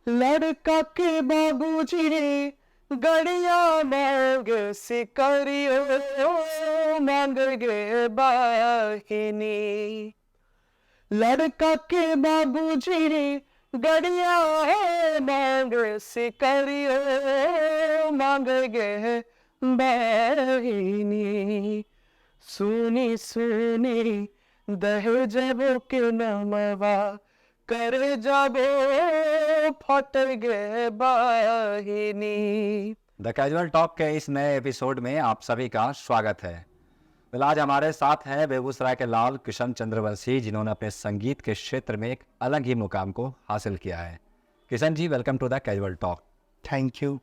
लड़का के बाबूजी रे गड़िया मांग सिकरियो मांग गे बाहिनी। लड़का के बाबूजी रे गड़िया मांग सिकरियो मांग गे बहिनी। सुनी सुनी दहेजबो के नमवा कर जाबो फट गे बहिनी। द कैजुअल टॉक के इस नए एपिसोड में आप सभी का स्वागत है। आज हमारे साथ हैं बेगूसराय के लाल किशन चंद्रवंशी, जिन्होंने अपने संगीत के क्षेत्र में एक अलग ही मुकाम को हासिल किया है। Kishan ji, welcome to the casual talk. Thank you.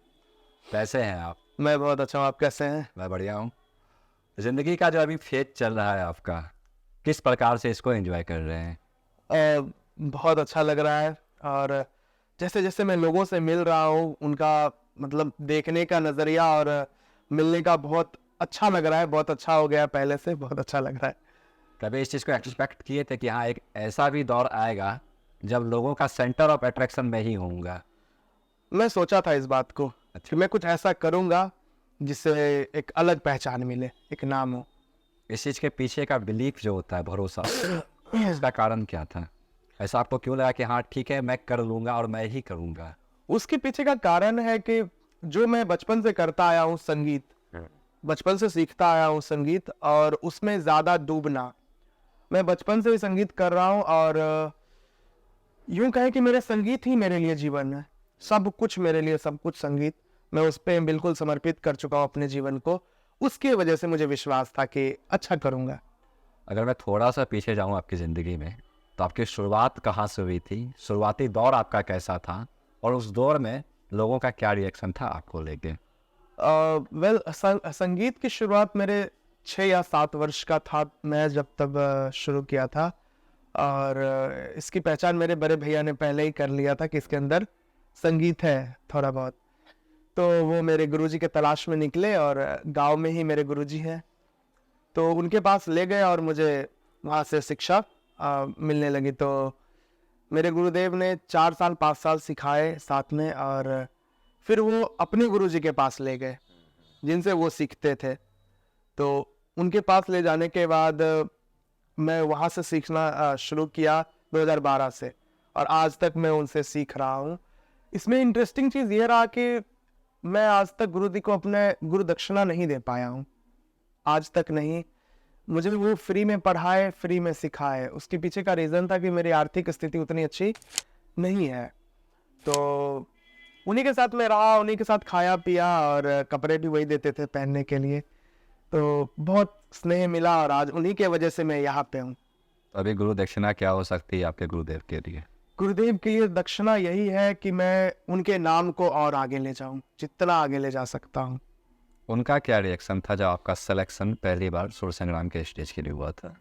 कैसे हैं आप? मैं बहुत अच्छा हूँ, आप कैसे हैं? मैं बढ़िया हूँ। जिंदगी का जो अभी फेज चल रहा है आपका, किस प्रकार से इसको एंजॉय कर रहे हैं? बहुत अच्छा लग रहा है, और जैसे जैसे मैं लोगों से मिल रहा हूँ उनका मतलब देखने का नज़रिया और मिलने का बहुत अच्छा लग रहा है। बहुत अच्छा हो गया पहले से, बहुत अच्छा लग रहा है। कभी इस चीज़ को एक्सपेक्ट किए थे कि हाँ एक ऐसा भी दौर आएगा जब लोगों का सेंटर ऑफ अट्रैक्शन मैं ही होऊंगा? मैं सोचा था इस बात को कि मैं कुछ ऐसा करूँगा जिससे एक अलग पहचान मिले, एक नाम हो। इस चीज़ के पीछे का बिलीफ जो होता है, भरोसा, इसका कारण क्या था? ऐसा आपको क्यों लगा कि हाँ ठीक है मैं कर लूँगा और मैं ही करूँगा? उसके पीछे का कारण है कि जो मैं बचपन से करता आया हूँ संगीत, बचपन से सीखता आया हूँ संगीत, और उसमें ज़्यादा डूबना। मैं बचपन से भी संगीत कर रहा हूँ, और यूं कहें कि मेरे संगीत ही मेरे लिए जीवन है। सब कुछ मेरे लिए, सब कुछ संगीत। मैं उस पर बिल्कुल समर्पित कर चुका हूँ अपने जीवन को। उसकी वजह से मुझे विश्वास था कि अच्छा करूँगा। अगर मैं थोड़ा सा पीछे जाऊँ आपकी ज़िंदगी में, तो आपकी शुरुआत कहाँ से हुई थी? शुरुआती दौर आपका कैसा था? और उस दौर में लोगों का क्या रिएक्शन था आपको लेके? संगीत की शुरुआत मेरे 6 या 7 वर्ष का था, मैं जब तब शुरू किया था। और इसकी पहचान मेरे बड़े भैया ने पहले ही कर लिया था कि इसके अंदर संगीत है थोड़ा बहुत। तो वो मेरे गुरुजी के तलाश में निकले, और गांव में ही मेरे गुरुजी हैं, तो उनके पास ले गए और मुझे वहाँ से शिक्षा मिलने लगी। तो मेरे गुरुदेव ने 4 साल 5 साल सिखाए साथ में, और फिर वो अपने गुरुजी के पास ले गए जिनसे वो सीखते थे। तो उनके पास ले जाने के बाद मैं वहाँ से सीखना शुरू किया 2012 से, और आज तक मैं उनसे सीख रहा हूँ। इसमें इंटरेस्टिंग चीज़ ये रहा कि मैं आज तक गुरुजी को अपने गुरु दक्षिणा नहीं दे पाया हूँ, आज तक नहीं। मुझे वो फ्री में पढ़ाए, फ्री में सिखाए। उसके पीछे का रीज़न था कि मेरी आर्थिक स्थिति उतनी अच्छी नहीं है, तो उन्हीं के साथ मैं रहा, उन्हीं के साथ खाया पिया, और कपड़े भी वही देते थे पहनने के लिए। तो बहुत स्नेह मिला, और आज उन्हीं के वजह से मैं यहाँ पे हूँ। तो अभी गुरु दक्षिणा क्या हो सकती है आपके गुरुदेव के लिए? गुरुदेव के लिए दक्षिणा यही है कि मैं उनके नाम को और आगे ले जाऊं, जितना आगे ले जा सकता हूं। उनका क्या रिएक्शन था जब आपका सिलेक्शन पहली बार सुर संग्राम के स्टेज के लिए हुआ था?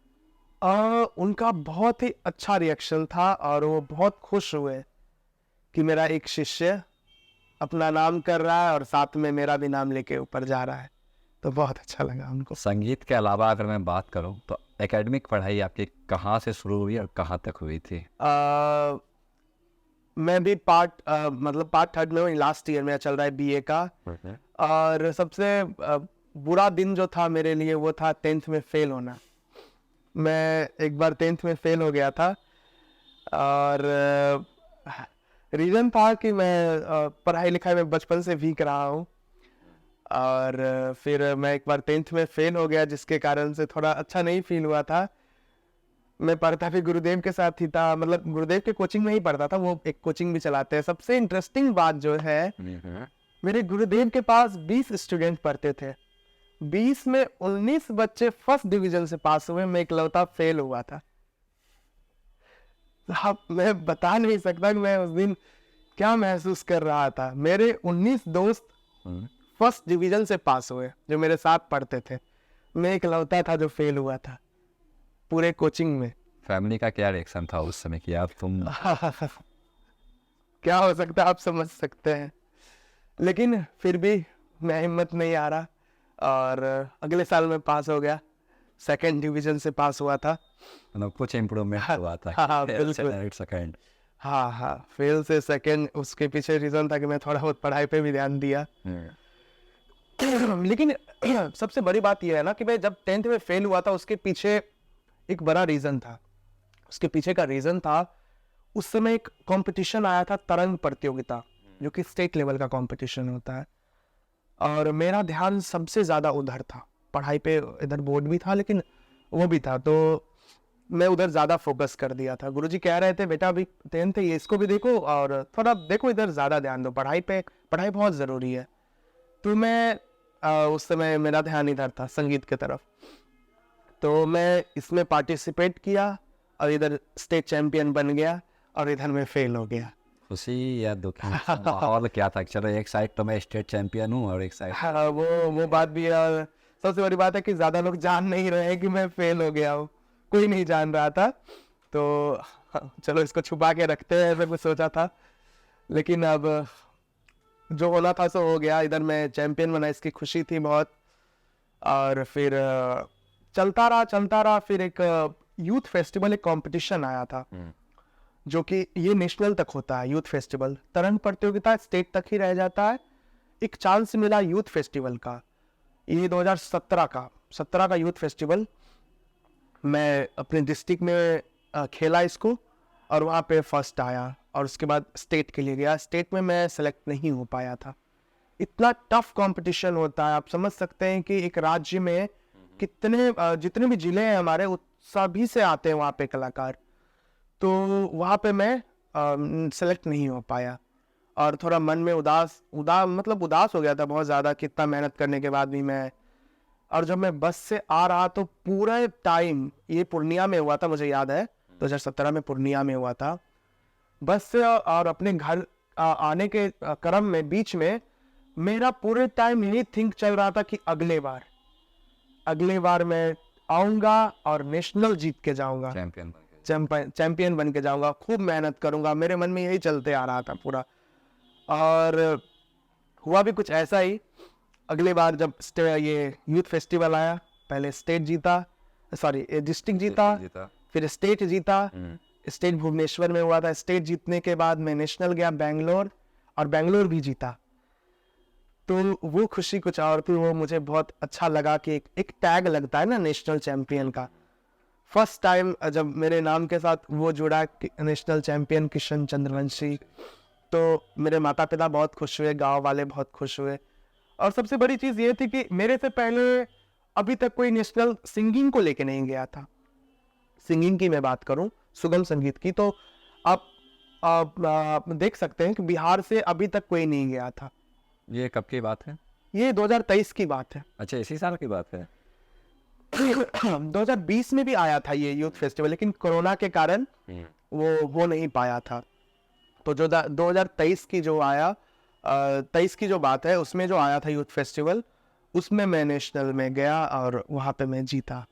उनका बहुत ही अच्छा रिएक्शन था, और वो बहुत खुश हुए कि मेरा एक शिष्य अपना नाम कर रहा है और साथ में मेरा भी नाम लेके ऊपर जा रहा है। तो बहुत अच्छा लगा उनको। संगीत के अलावा अगर मैं बात करूं तो एकेडमिक पढ़ाई आपकी कहाँ से शुरू हुई और कहाँ तक हुई थी? मैं भी मतलब पार्ट थर्ड में हूँ, लास्ट ईयर में चल रहा है बीए का। और सबसे बुरा दिन जो था मेरे लिए वो था 10th में फेल होना। मैं एक बार 10th में फेल हो गया था, और रीज़न था कि मैं पढ़ाई लिखाई में बचपन से वीक रहा हूँ, और फिर मैं एक बार 10th में फेल हो गया, जिसके कारण से थोड़ा अच्छा नहीं फील हुआ था। मैं पढ़ता भी गुरुदेव के साथ ही था, मतलब गुरुदेव के कोचिंग में ही पढ़ता था, वो एक कोचिंग भी चलाते हैं। सबसे इंटरेस्टिंग बात जो है, मेरे गुरुदेव के पास 20 स्टूडेंट पढ़ते थे, 20 में 19 बच्चे फर्स्ट डिवीजन से पास हुए, मैं इकलौता फेल हुआ था। अब मैं बता नहीं सकता कि मैं उस दिन क्या महसूस कर रहा था। मेरे 19 दोस्त फर्स्ट डिवीजन से पास हुए जो मेरे साथ पढ़ते थे, मैं इकलौता था जो फेल हुआ था पूरे कोचिंग में। फैमिली का क्या रिएक्शन था उस समय कि आप तुम क्या हो सकता है आप समझ सकते हैं, लेकिन फिर भी मैं हिम्मत नहीं आ रहा, और अगले साल में पास हो गया, सेकंड डिवीजन से पास हुआ था। मतलब कुछ इम्प्रूवमेंट हुआ था? हाँ बिल्कुल। सेकंड हाँ हाँ, फेल से सेकंड उसके पीछे रीजन था कि मैं थोड़ा बहुत पढ़ाई पे भी ध्यान दिया। लेकिन सबसे बड़ी बात यह है ना कि मैं जब 10th में फेल हुआ था उसके पीछे एक बड़ा रीजन था। उसके पीछे का रीजन था, उस समय एक कंपटीशन आया था तरंग प्रतियोगिता, जो कि स्टेट लेवल का कंपटीशन होता है, और मेरा ध्यान सबसे ज्यादा उधर था। पढ़ाई पे इधर बोर्ड भी था लेकिन वो भी था, तो मैं उधर ज्यादा फोकस कर दिया था। गुरुजी कह रहे थे बेटा अभी 10th है, ये इसको भी देखो और थोड़ा देखो इधर ज्यादा ध्यान दो पढ़ाई पे, पढ़ाई बहुत जरूरी है। तो मैं उस समय मेरा ध्यान इधर था संगीत की तरफ, तो मैं इसमें पार्टिसिपेट किया और इधर स्टेट चैंपियन बन गया और इधर मैं फेल हो गया। खुशी या दुखी माहौल क्या था? चलो एक साइड तो मैं स्टेट चैंपियन हूँ और एक साइड हाँ, वो बात भी है। और सबसे बड़ी बात है कि ज्यादा लोग जान नहीं रहे हैं कि मैं फेल हो गया हूँ, कोई नहीं जान रहा था। तो चलो इसको छुपा के रखते हैं, ऐसा कुछ सोचा था। लेकिन अब जो होना था सो हो गया, इधर मैं चैंपियन बना, इसकी खुशी थी बहुत। और फिर चलता रहा। फिर एक यूथ फेस्टिवल, एक कंपटीशन आया था, जो कि ये नेशनल तक होता है। यूथ फेस्टिवल तरंग प्रतियोगिता स्टेट तक ही रह जाता है। एक चांस मिला यूथ फेस्टिवल का, ये 2017 का यूथ फेस्टिवल। मैं अपने डिस्ट्रिक्ट में खेला इसको और वहाँ पे फर्स्ट आया, और उसके बाद स्टेट के लिए गया। स्टेट में मैं सेलेक्ट नहीं हो पाया था। इतना टफ कंपटीशन होता है, आप समझ सकते हैं कि एक राज्य में कितने जितने भी जिले हैं हमारे, सभी से आते हैं वहाँ पे कलाकार। तो वहाँ पे मैं सेलेक्ट नहीं हो पाया और थोड़ा मन में उदास हो गया था बहुत ज़्यादा, कितना मेहनत करने के बाद भी मैं। और जब मैं बस से आ रहा तो पूरा टाइम, ये पूर्णिया में हुआ था, मुझे याद है 2017 में पूर्णिया में हुआ था। बस से और अपने घर आने के क्रम में बीच में मेरा पूरे टाइम यही थिंक चल रहा था कि अगले बार मैं आऊंगा और नेशनल जीत के जाऊंगा, चैंपियन बन के जाऊंगा, खूब मेहनत करूंगा। मेरे मन में यही चलते आ रहा था पूरा। और हुआ भी कुछ ऐसा ही। अगले बार जब ये यूथ फेस्टिवल आया, पहले स्टेट जीता, सॉरी डिस्ट्रिक्ट जीता, फिर स्टेट जीता। स्टेट भुवनेश्वर में हुआ था। स्टेट जीतने के बाद मैं नेशनल गया बैंगलोर, और बैंगलोर भी जीता। तो वो खुशी कुछ और थी, वो मुझे बहुत अच्छा लगा कि एक टैग लगता है ना नेशनल चैंपियन का। फर्स्ट टाइम जब मेरे नाम के साथ वो जुड़ा, नेशनल चैंपियन किशन चंद्रवंशी, तो मेरे माता पिता बहुत खुश हुए, गांव वाले बहुत खुश हुए। और सबसे बड़ी चीज ये थी कि मेरे से पहले अभी तक कोई नेशनल सिंगिंग को लेके नहीं गया था। सिंगिंग की मैं बात करूं, सुगम संगीत की, तो आप देख सकते हैं कि बिहार से अभी तक कोई नहीं गया था। ये कब की बात है? ये 2023 की बात है। अच्छा, इसी साल की बात है। 2020 में भी आया था ये यूथ फेस्टिवल, लेकिन कोरोना के कारण वो नहीं पाया था। तो जो 2023 की जो आया, 23 की जो बात है, उसमें जो आया था यूथ फेस्टिवल, उसमें मैं नेशनल में गया और वहां पे मैं जीता।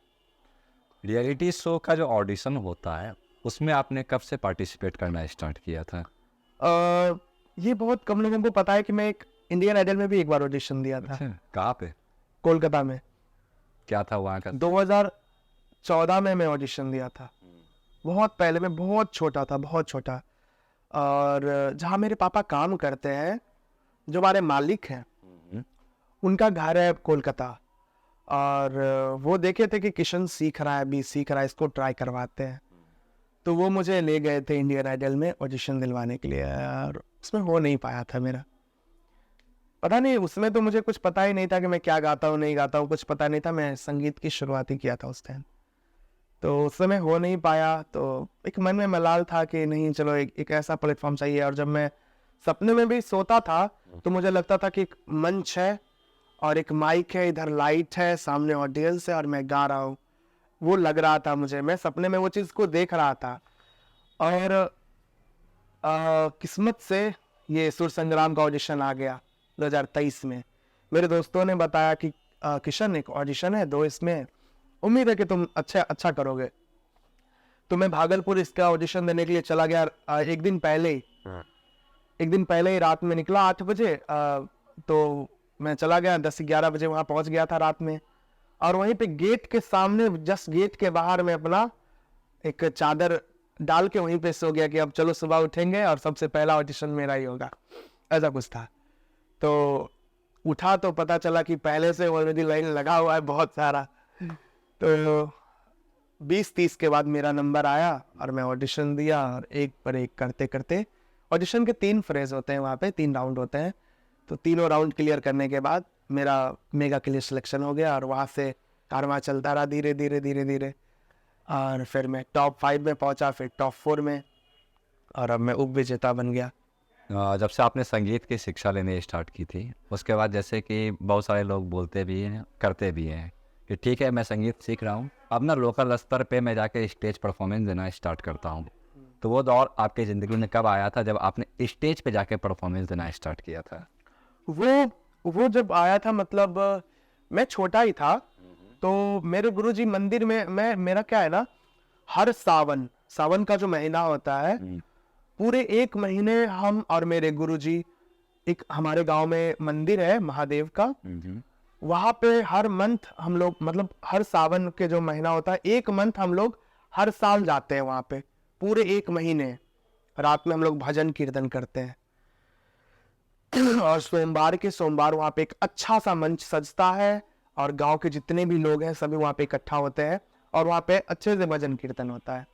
रियलिटी शो का जो ऑडिशन होता है, उसमें आपने कब से पार्टिसिपेट करना स्टार्ट किया था? ये बहुत कम लोगों को पता है कि मैं एक इंडियन आइडल में भी एक बार ऑडिशन दिया था। अच्छा, कहाँ पे? कोलकाता में। क्या था वहाँ का? 2014 में मैं ऑडिशन दिया था, बहुत पहले। मैं बहुत छोटा था, बहुत छोटा। और जहाँ मेरे पापा काम करते हैं, जो हमारे मालिक हैं, उनका घर है कोलकाता। और वो देखे थे कि किशन सीख रहा है, इसको ट्राई करवाते हैं। तो वो मुझे ले गए थे इंडियन आइडल में ऑडिशन दिलवाने के लिए, और उसमें हो नहीं पाया था मेरा। पता नहीं, उसमें तो मुझे कुछ पता ही नहीं था कि मैं क्या गाता हूँ नहीं गाता हूँ, कुछ पता नहीं था। मैं संगीत की शुरुआत ही किया था उस टाइम, तो उस समय हो नहीं पाया। तो एक मन में मलाल था कि नहीं, चलो एक ऐसा प्लेटफॉर्म चाहिए। और जब मैं सपने में भी सोता था तो मुझे लगता था कि एक मंच है और एक माइक है, इधर लाइट है, सामने ऑडियंस है और मैं गा रहा हूँ। वो लग रहा था मुझे, मैं सपने में वो चीज़ को देख रहा था। और किस्मत से ये सुर संग्राम का ऑडिशन आ गया 2023 में। मेरे दोस्तों ने बताया कि किशन एक ऑडिशन है, दो इसमें, उम्मीद है कि तुम अच्छा करोगे। तो मैं भागलपुर इसका ऑडिशन देने के लिए चला गया। एक दिन पहले ही रात में निकला 8 बजे। तो मैं चला गया 10-11 बजे वहां पहुंच गया था रात में। और वहीं पे गेट के सामने, जस्ट गेट के बाहर में अपना एक चादर डाल के वहीं पे सो गया कि अब चलो सुबह उठेंगे और सबसे पहला ऑडिशन मेरा ही होगा, ऐसा कुछ था। तो उठा तो पता चला कि पहले से ऑलरेडी लाइन लगा हुआ है बहुत सारा। तो 20-30 के बाद मेरा नंबर आया और मैं ऑडिशन दिया, और एक पर एक करते करते ऑडिशन के 3 फेज होते हैं, वहाँ पे 3 राउंड होते हैं। तो तीनों राउंड क्लियर करने के बाद मेरा मेगा के लिए सिलेक्शन हो गया, और वहाँ से कारवां चलता रहा धीरे धीरे धीरे धीरे, और फिर मैं टॉप 5 में पहुँचा, फिर टॉप 4 में, और अब मैं उप विजेता बन गया। जब से आपने संगीत की शिक्षा लेने स्टार्ट की थी, उसके बाद जैसे कि बहुत सारे लोग बोलते भी हैं, करते भी हैं कि ठीक है मैं संगीत सीख रहा हूँ, अब ना लोकल स्तर पे मैं जाके स्टेज परफॉर्मेंस देना स्टार्ट करता हूँ। तो वो दौर आपकी ज़िंदगी में कब आया था जब आपने स्टेज पे जाके परफॉर्मेंस देना स्टार्ट किया था? वो जब आया था, मतलब मैं छोटा ही था। तो मेरे गुरुजी मंदिर में, मेरा क्या है ना, हर सावन का जो महीना होता है, पूरे 1 महीने हम और मेरे गुरुजी, एक हमारे गांव में मंदिर है महादेव का, वहां पे हर मंथ हम लोग, मतलब हर सावन के जो महीना होता है, 1 मंथ हम लोग हर साल जाते हैं वहां पे, पूरे 1 महीने रात में हम लोग भजन कीर्तन करते हैं। और सोमवार के सोमवार वहां पे एक अच्छा सा मंच सजता है, और गांव के जितने भी लोग हैं सभी वहां पे इकट्ठा होते हैं, और वहां पे अच्छे से भजन कीर्तन होता है।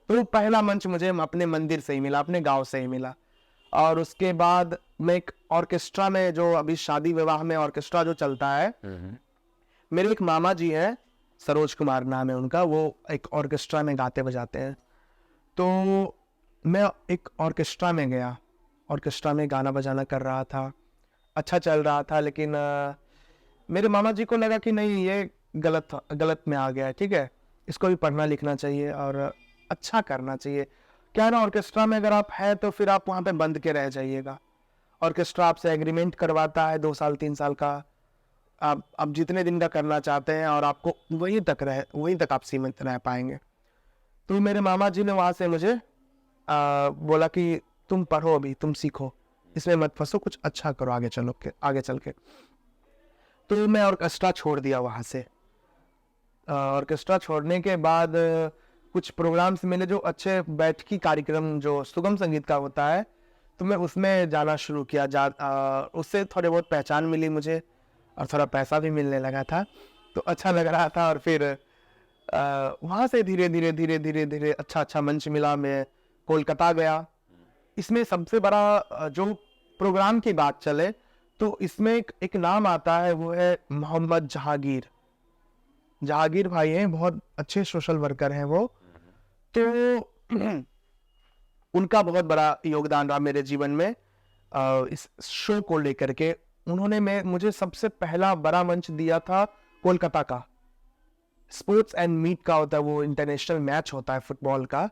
तो पहला मंच मुझे अपने मंदिर से ही मिला, अपने गांव से ही मिला। और उसके बाद मैं एक ऑर्केस्ट्रा में, जो अभी शादी विवाह में ऑर्केस्ट्रा जो चलता है, मेरे एक मामा जी हैं, सरोज कुमार नाम है उनका, वो एक ऑर्केस्ट्रा में गाते बजाते हैं। तो मैं एक ऑर्केस्ट्रा में गया, ऑर्केस्ट्रा में गाना बजाना कर रहा था, अच्छा चल रहा था, लेकिन मेरे मामा जी को लगा कि नहीं, ये गलत में आ गया है, ठीक है, इसको भी पढ़ना लिखना चाहिए और अच्छा करना चाहिए। क्या है ना, ऑर्केस्ट्रा में अगर आप हैं तो फिर आप वहाँ पे बंद के रह जाइएगा। ऑर्केस्ट्रा आपसे एग्रीमेंट करवाता है 2 साल 3 साल का, आप जितने दिन का करना चाहते हैं, और आपको वहीं तक आप सीमित रह पाएंगे। तो मेरे मामा जी ने वहाँ से मुझे बोला कि तुम पढ़ो, अभी तुम सीखो, इसमें मत फंसो, कुछ अच्छा करो आगे चल के। तो मैं ऑर्केस्ट्रा छोड़ दिया वहाँ से। ऑर्केस्ट्रा छोड़ने के बाद कुछ प्रोग्राम्स मिले जो अच्छे बैठकी कार्यक्रम जो सुगम संगीत का होता है, तो मैं उसमें जाना शुरू किया। उससे थोड़ी बहुत पहचान मिली मुझे, और थोड़ा पैसा भी मिलने लगा था, तो अच्छा लग रहा था। और फिर वहाँ से धीरे धीरे अच्छा मंच मिला, मैं कोलकाता गया। इसमें सबसे बड़ा जो प्रोग्राम की बात चले तो इसमें एक नाम आता है, वो है मोहम्मद जहांगीर भाई हैं, बहुत अच्छे सोशल वर्कर हैं वो। तो उनका बहुत बड़ा योगदान रहा मेरे जीवन में इस शो को लेकर के। उन्होंने मुझे सबसे पहला बड़ा मंच दिया था कोलकाता का, स्पोर्ट्स एंड मीट का होता है, वो इंटरनेशनल मैच होता है फुटबॉल का,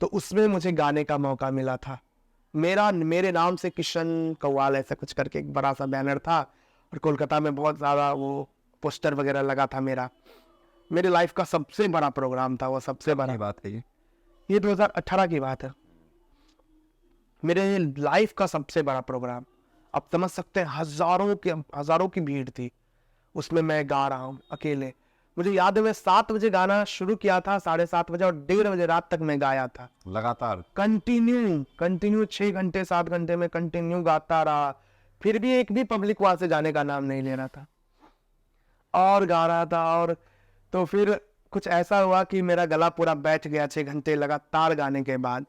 तो उसमें मुझे गाने का मौका मिला था। मेरे नाम से किशन कव्वाल ऐसा कुछ करके एक बड़ा सा बैनर था, और कोलकाता में बहुत ज़्यादा वो पोस्टर वगैरह लगा था। मेरे लाइफ का सबसे बड़ा प्रोग्राम था वो, सबसे बड़ा। बात है ये 2018 की बात है, मेरे लाइफ का सबसे बड़ा प्रोग्राम। आप समझ सकते हैं, हजारों की भीड़ थी उसमें, मैं गा रहा हूँ अकेले। मुझे याद है मैं 7 बजे गाना शुरू किया था, 7:30 बजे, और 1:30 बजे रात तक मैं गाया था लगातार, कंटिन्यू 6 घंटे 7 घंटे में कंटिन्यू गाता रहा। फिर भी एक भी पब्लिक वहां से जाने का नाम नहीं ले रहा था, और गा रहा था। और तो फिर कुछ ऐसा हुआ कि मेरा गला पूरा बैठ गया 6 घंटे लगातार गाने के बाद,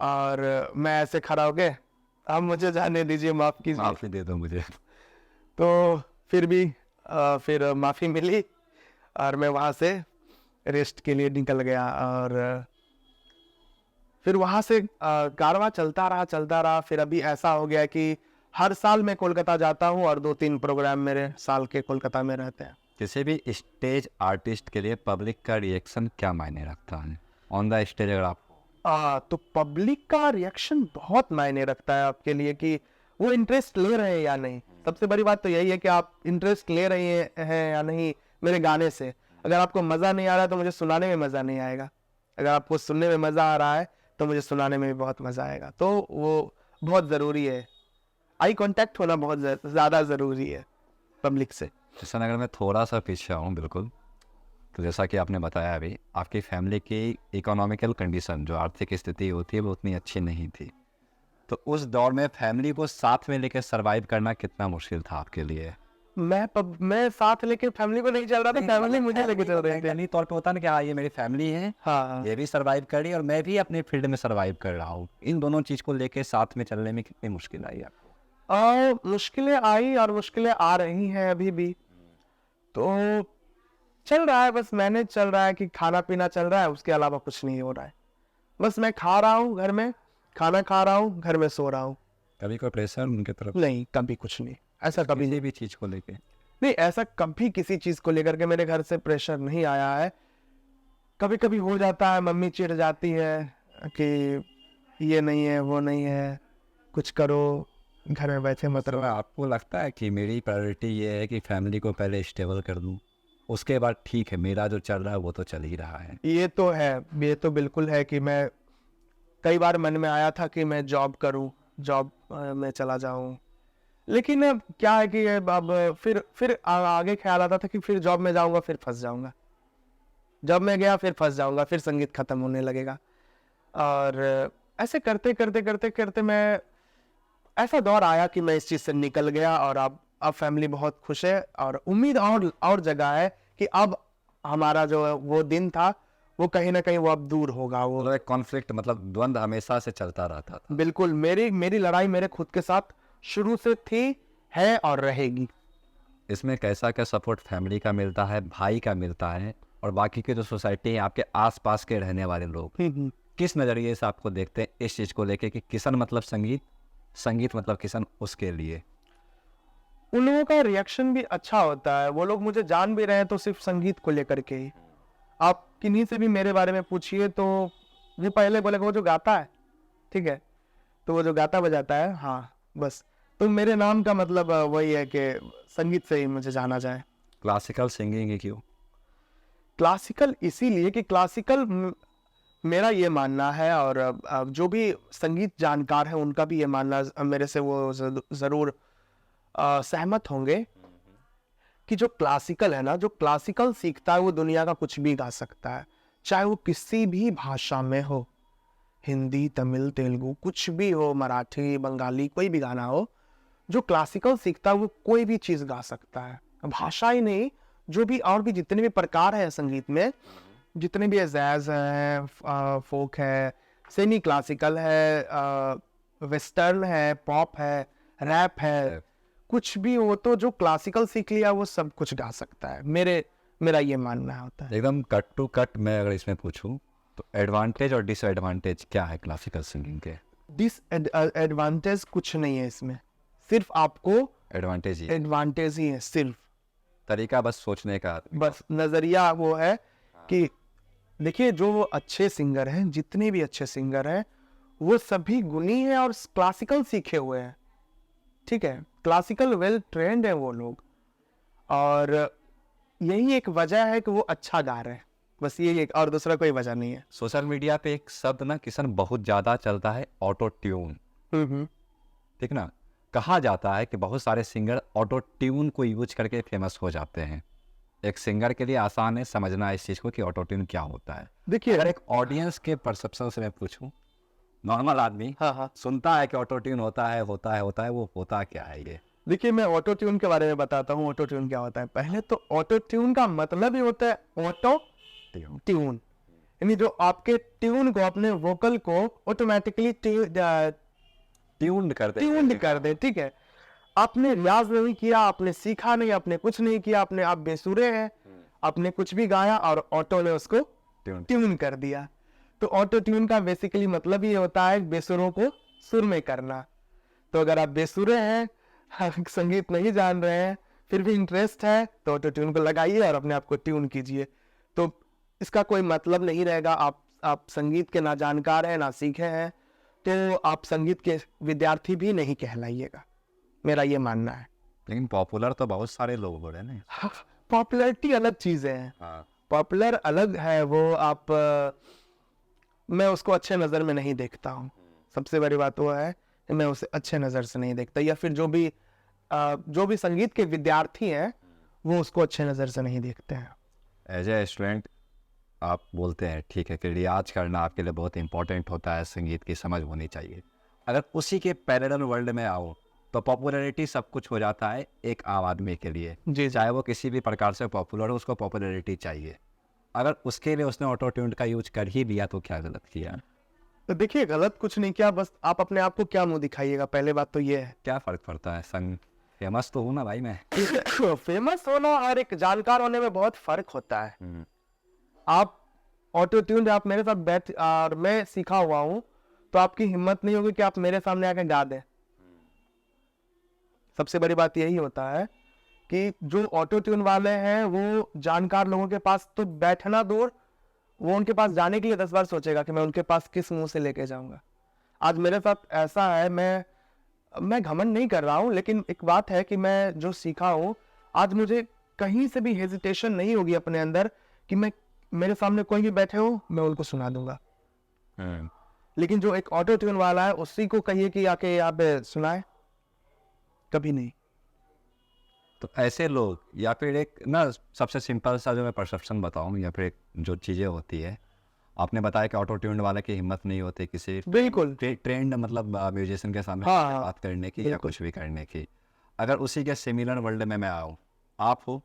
और मैं ऐसे खड़ा हो गए, अब मुझे जाने दीजिए, माफ कीजिए, माफी दे दो मुझे। तो फिर भी फिर माफी मिली, और मैं वहां से रेस्ट के लिए निकल गया। और फिर वहां से कारवां चलता रहा। फिर अभी ऐसा हो गया कि हर साल मैं कोलकाता जाता हूँ, और 2-3 प्रोग्राम मेरे साल के कोलकाता में रहते हैं। किसी भी स्टेज आर्टिस्ट के लिए पब्लिक का रिएक्शन क्या मायने रखता है ऑन द स्टेज? अगर आप तो पब्लिक का रिएक्शन बहुत मायने रखता है आपके लिए, कि वो इंटरेस्ट ले रहे हैं या नहीं। सबसे बड़ी बात तो यही है कि आप इंटरेस्ट ले रहे हैं या नहीं मेरे गाने से। अगर आपको मजा नहीं आ रहा है तो मुझे सुनाने में मजा नहीं आएगा, अगर आपको सुनने में मजा आ रहा है तो मुझे सुनाने में भी बहुत मजा आएगा। तो वो बहुत जरूरी है, आई कांटेक्ट होना बहुत ज्यादा जरूरी है पब्लिक से। किशन, अगर मैं थोड़ा सा पीछे आऊँ, बिल्कुल तो जैसा कि आपने बताया अभी, आपकी फैमिली की इकोनॉमिकल कंडीशन, जो आर्थिक स्थिति होती है, वो उतनी अच्छी नहीं थी। तो उस दौर में फैमिली को साथ में लेकर सर्वाइव करना कितना मुश्किल था आपके लिए? मैं साथ लेके फैमिली को नहीं चल रहा था, फैमिली मुझे लेके चल रही थी। मैंटली तौर पे होता है ना कि हाँ, ये मेरी फैमिली है, हाँ, ये भी सर्वाइव कर रही है और मैं भी अपने फील्ड में सर्वाइव कर रहा हूँ। इन दोनों चीज़ को लेके साथ में चलने में कितनी मुश्किल आई आपको? मुश्किलें आई और मुश्किलें आ रही हैं अभी भी। तो चल रहा है, बस मैनेज चल रहा है कि खाना पीना चल रहा है, उसके अलावा कुछ नहीं हो रहा है। बस मैं खा रहा हूँ घर में, खाना खा रहा हूँ, घर में सो रहा हूँ। कभी कोई प्रेशर उनके तरफ नहीं, कभी कुछ नहीं, ऐसा कभी किसी नहीं। भी चीज़ को लेके? नहीं, ऐसा कभी किसी चीज को लेकर के मेरे घर से प्रेशर नहीं आया है। कभी कभी हो जाता है, मम्मी चिढ़ जाती है कि ये नहीं है, वो नहीं है, कुछ करो, घर में बैठे मत तो रहो। आपको लगता है कि मेरी प्रायोरिटी ये है कि फैमिली को पहले स्टेबल कर दूँ, उसके बाद ठीक है, मेरा जो चल रहा है वो तो चल ही रहा है? ये तो है, ये तो बिल्कुल है कि मैं कई बार मन में आया था कि मैं जॉब करूं, जॉब में चला जाऊं, लेकिन अब क्या है कि अब फिर आगे ख्याल आता था कि फिर जॉब में जाऊंगा, फिर फंस जाऊंगा। जॉब में गया, फिर फंस जाऊंगा, फिर संगीत खत्म होने लगेगा। और ऐसे करते करते करते करते मैं, ऐसा दौर आया कि मैं इस चीज से निकल गया और अब फैमिली बहुत खुश है और उम्मीद और जगह है कि अब हमारा जो वो दिन था वो कहीं ना कहीं वो अब दूर होगा। वो मतलब एक कॉन्फ्लिक्ट, मतलब द्वंद हमेशा से चलता रहता था। बिल्कुल, मेरी मेरी लड़ाई मेरे खुद के साथ शुरू से थी, है और रहेगी। इसमें कैसा क्या सपोर्ट फैमिली का मिलता है, भाई का मिलता है, और बाकी के जो सोसाइटी है, आपके आसपास के रहने वाले लोग किस नज़रिए से आपको देखते हैं इस चीज़ को लेके कि किशन मतलब संगीत, संगीत मतलब किशन उसके लिए? उन लोगों का रिएक्शन भी अच्छा होता है। वो लोग मुझे जान भी रहे हैं तो सिर्फ संगीत को लेकर के ही। आप किन्हीं से भी मेरे बारे में पूछिए तो ये पहले बोलेगा वो जो गाता है, ठीक है, तो वो जो गाता बजाता है, हाँ बस। तो मेरे नाम का मतलब वही है कि संगीत से ही मुझे जाना जाए। क्लासिकल सिंगिंग ही क्यों? क्लासिकल इसीलिए कि क्लासिकल मेरा ये मानना है और जो भी संगीत जानकार है उनका भी ये मानना, मेरे से वो जरूर सहमत होंगे कि जो क्लासिकल है ना, जो क्लासिकल सीखता है वो दुनिया का कुछ भी गा सकता है, चाहे वो किसी भी भाषा में हो, हिंदी, तमिल, तेलुगु, कुछ भी हो, मराठी, बंगाली, कोई भी गाना हो। जो क्लासिकल सीखता है वो कोई भी चीज गा सकता है, भाषा ही नहीं, जो भी और भी जितने भी प्रकार है संगीत में, जितने भी जैज है, फोक है, सेमी क्लासिकल है, वेस्टर्न है, पॉप है, रैप है, कुछ भी हो, तो जो क्लासिकल सीख लिया वो सब कुछ गा सकता है। मेरा ये मानना होता है। एकदम कट टू कट मैं अगर इसमें पूछूं तो एडवांटेज और डिसएडवांटेज क्या है क्लासिकल सिंगिंग के? एडवांटेज कुछ नहीं है इसमें, सिर्फ आपको एडवांटेज ही एडवांटेज ही है, सिर्फ तरीका बस सोचने का। बस नजरिया वो है कि देखिए, जो अच्छे सिंगर हैं, जितने भी अच्छे सिंगर हैं, वो सभी गुणी हैं और क्लासिकल सीखे हुए हैं, ठीक है, क्लासिकल वेल ट्रेंड है वो लोग, और यही एक वजह है कि वो अच्छा गा रहे हैं, बस यही एक, और दूसरा कोई वजह नहीं है। सोशल मीडिया पे एक शब्द ना किशन बहुत ज़्यादा चलता है, ऑटो ट्यून, ठीक ना? कहा जाता है कि बहुत सारे सिंगर ऑटो ट्यून को यूज करके फेमस हो जाते हैं। एक सिंगर के लिए आसान है समझना इस चीज़ को कि ऑटो ट्यून क्या होता है। देखिए, अगर एक ऑडियंस के परसेप्शन से मैं पूछूं, नॉर्मल आदमी हाँ, सुनता है कि ऑटो ट्यून होता है, वो होता क्या है ये? देखिए, मैं ऑटो ट्यून के बारे में बताता हूँ। ऑटो ट्यून क्या होता है? पहले तो ऑटो ट्यून का मतलब ही होता है ऑटो ट्यून, यानी जो आपके ट्यून को, अपने वोकल को ऑटोमेटिकली ट्यून करते ट्यून कर दे, ठीक है। आपने रियाज नहीं किया, आपने सीखा नहीं, आपने कुछ नहीं किया, आपने, आप बेसुरे हैं, आपने कुछ भी गाया और ऑटो ने उसको ट्यून कर दिया। तो ऑटो ट्यून का बेसिकली मतलब ये होता है बेसुरों को सुर में करना। तो अगर आप बेसुरे हैं, संगीत नहीं जान रहे हैं, फिर भी इंटरेस्ट है, तो ऑटो ट्यून को लगाइए और अपने आप को ट्यून कीजिए। तो इसका कोई मतलब नहीं रहेगा। आप संगीत के ना जानकार हैं, ना सीखे हैं, तो आप संगीत के विद्यार्थी भी नहीं कहलाइएगा, मेरा ये मानना है। लेकिन पॉपुलर तो बहुत सारे लोग हो रहे हैं ना। पॉपुलैरिटी अलग चीज है, पॉपुलर अलग है, वो आप मैं उसको अच्छे नज़र में नहीं देखता हूँ। सबसे बड़ी बात वो है कि मैं उसे अच्छे नज़र से नहीं देखता, या फिर जो भी संगीत के विद्यार्थी हैं वो उसको अच्छे नज़र से नहीं देखते हैं। एज ए स्टूडेंट आप बोलते हैं ठीक है कि रियाज करना आपके लिए बहुत इंपॉर्टेंट होता है, संगीत की समझ होनी चाहिए। अगर उसी के पैरेलल वर्ल्ड में आओ तो पॉपुलैरिटी सब कुछ हो जाता है एक आम आदमी के लिए, जी चाहे वो किसी भी प्रकार से पॉपुलर हो, उसको पॉपुलैरिटी चाहिए। अगर उसके लिए उसने ऑटो ट्यून का यूज कर ही लिया तो क्या गलत किया? तो देखिए गलत कुछ नहीं किया, बस आप अपने आप को क्या मुंह दिखाइएगा, पहले बात तो ये है। क्या फ़र्क पड़ता है? संग फेमस तो हूँ ना भाई मैं। फेमस होना और एक जानकार होने में बहुत फर्क होता है। हम्म, आप ऑटो ट्यून आप मेरे साथ बैठ और मैं सीखा हुआ हूँ, तो आपकी हिम्मत नहीं होगी कि आप मेरे सामने आके गा दें। सबसे बड़ी बात यही होता है कि जो ऑटो ट्यून वाले हैं वो जानकार लोगों के पास तो बैठना दूर, वो उनके पास जाने के लिए 10 बार सोचेगा कि मैं उनके पास किस मुंह से लेके जाऊंगा। आज मेरे साथ ऐसा है, मैं घमंड नहीं कर रहा हूँ, लेकिन एक बात है कि मैं जो सीखा हूँ, आज मुझे कहीं से भी हेजिटेशन नहीं होगी अपने अंदर कि मैं मेरे सामने कोई भी बैठे हो मैं उनको सुना दूंगा। हम्म। लेकिन जो एक ऑटो ट्यून वाला है उसी को कहिए कि आके यहाँ पे सुनाए, कभी नहीं। तो ऐसे लोग या फिर एक ना सबसे सिंपल सा जो मैं परसेप्शन बताऊं या फिर एक जो चीज़ें होती है, आपने बताया कि ऑटो ट्यून वाले की हिम्मत नहीं होती किसी बिल्कुल। ट्रेंड मतलब म्यूजिशियन के सामने हाँ, हाँ, बात करने की या बिल्कुल। कुछ भी करने की। अगर उसी के सिमिलर वर्ल्ड में मैं आऊँ, आप हो,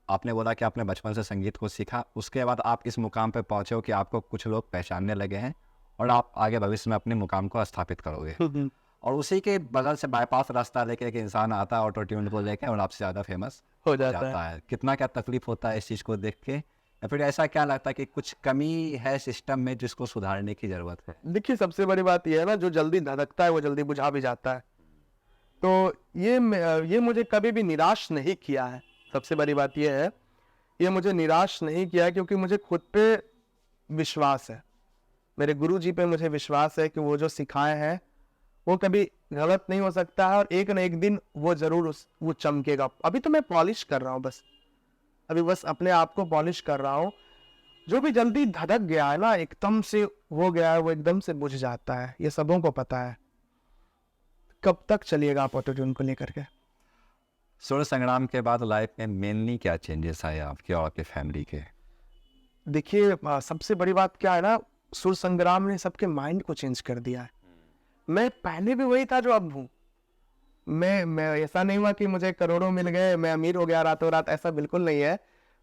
आपने बोला कि आपने बचपन से संगीत को सीखा, उसके बाद आप इस मुकाम पे पहुँचे हो कि आपको कुछ लोग पहचानने लगे हैं और आप आगे भविष्य में अपने मुकाम को स्थापित करोगे। और उसी के बगल से बाईपास रास्ता लेके एक इंसान आता है ऑटो ट्यून को लेके और आपसे ज़्यादा फेमस हो जाता है। है। कितना क्या तकलीफ होता है इस चीज़ को देख के, या फिर ऐसा क्या लगता है कि कुछ कमी है सिस्टम में जिसको सुधारने की ज़रूरत है? देखिए सबसे बड़ी बात यह है ना, जो जल्दी धधकता है वो जल्दी बुझा भी जाता है। तो ये मुझे कभी भी निराश नहीं किया है। सबसे बड़ी बात यह है, ये मुझे निराश नहीं किया क्योंकि मुझे खुद पे विश्वास है, मेरे गुरुजी पे मुझे विश्वास है कि वो जो सिखाए हैं वो कभी गलत नहीं हो सकता है और एक न एक दिन वो जरूर वो चमकेगा। अभी तो मैं पॉलिश कर रहा हूँ, अभी बस अपने आप को पॉलिश कर रहा हूँ। जो भी जल्दी धधक गया है ना, एकदम से हो गया है, वो एकदम से बुझ जाता है, ये सबों को पता है। कब तक चलिएगा आप ऑटो ट्यून को लेकर के? सुर संग्राम के बाद लाइफ में मेनली क्या चेंजेस आए आपके और आपके फैमिली के? देखिए सबसे बड़ी बात क्या है ना, सुर संग्राम ने सबके माइंड को चेंज कर दिया है। मैं पहले भी वही था जो अब हूँ। मैं ऐसा नहीं हुआ कि मुझे करोड़ों मिल गए, मैं अमीर हो गया रातों रात, ऐसा बिल्कुल नहीं है।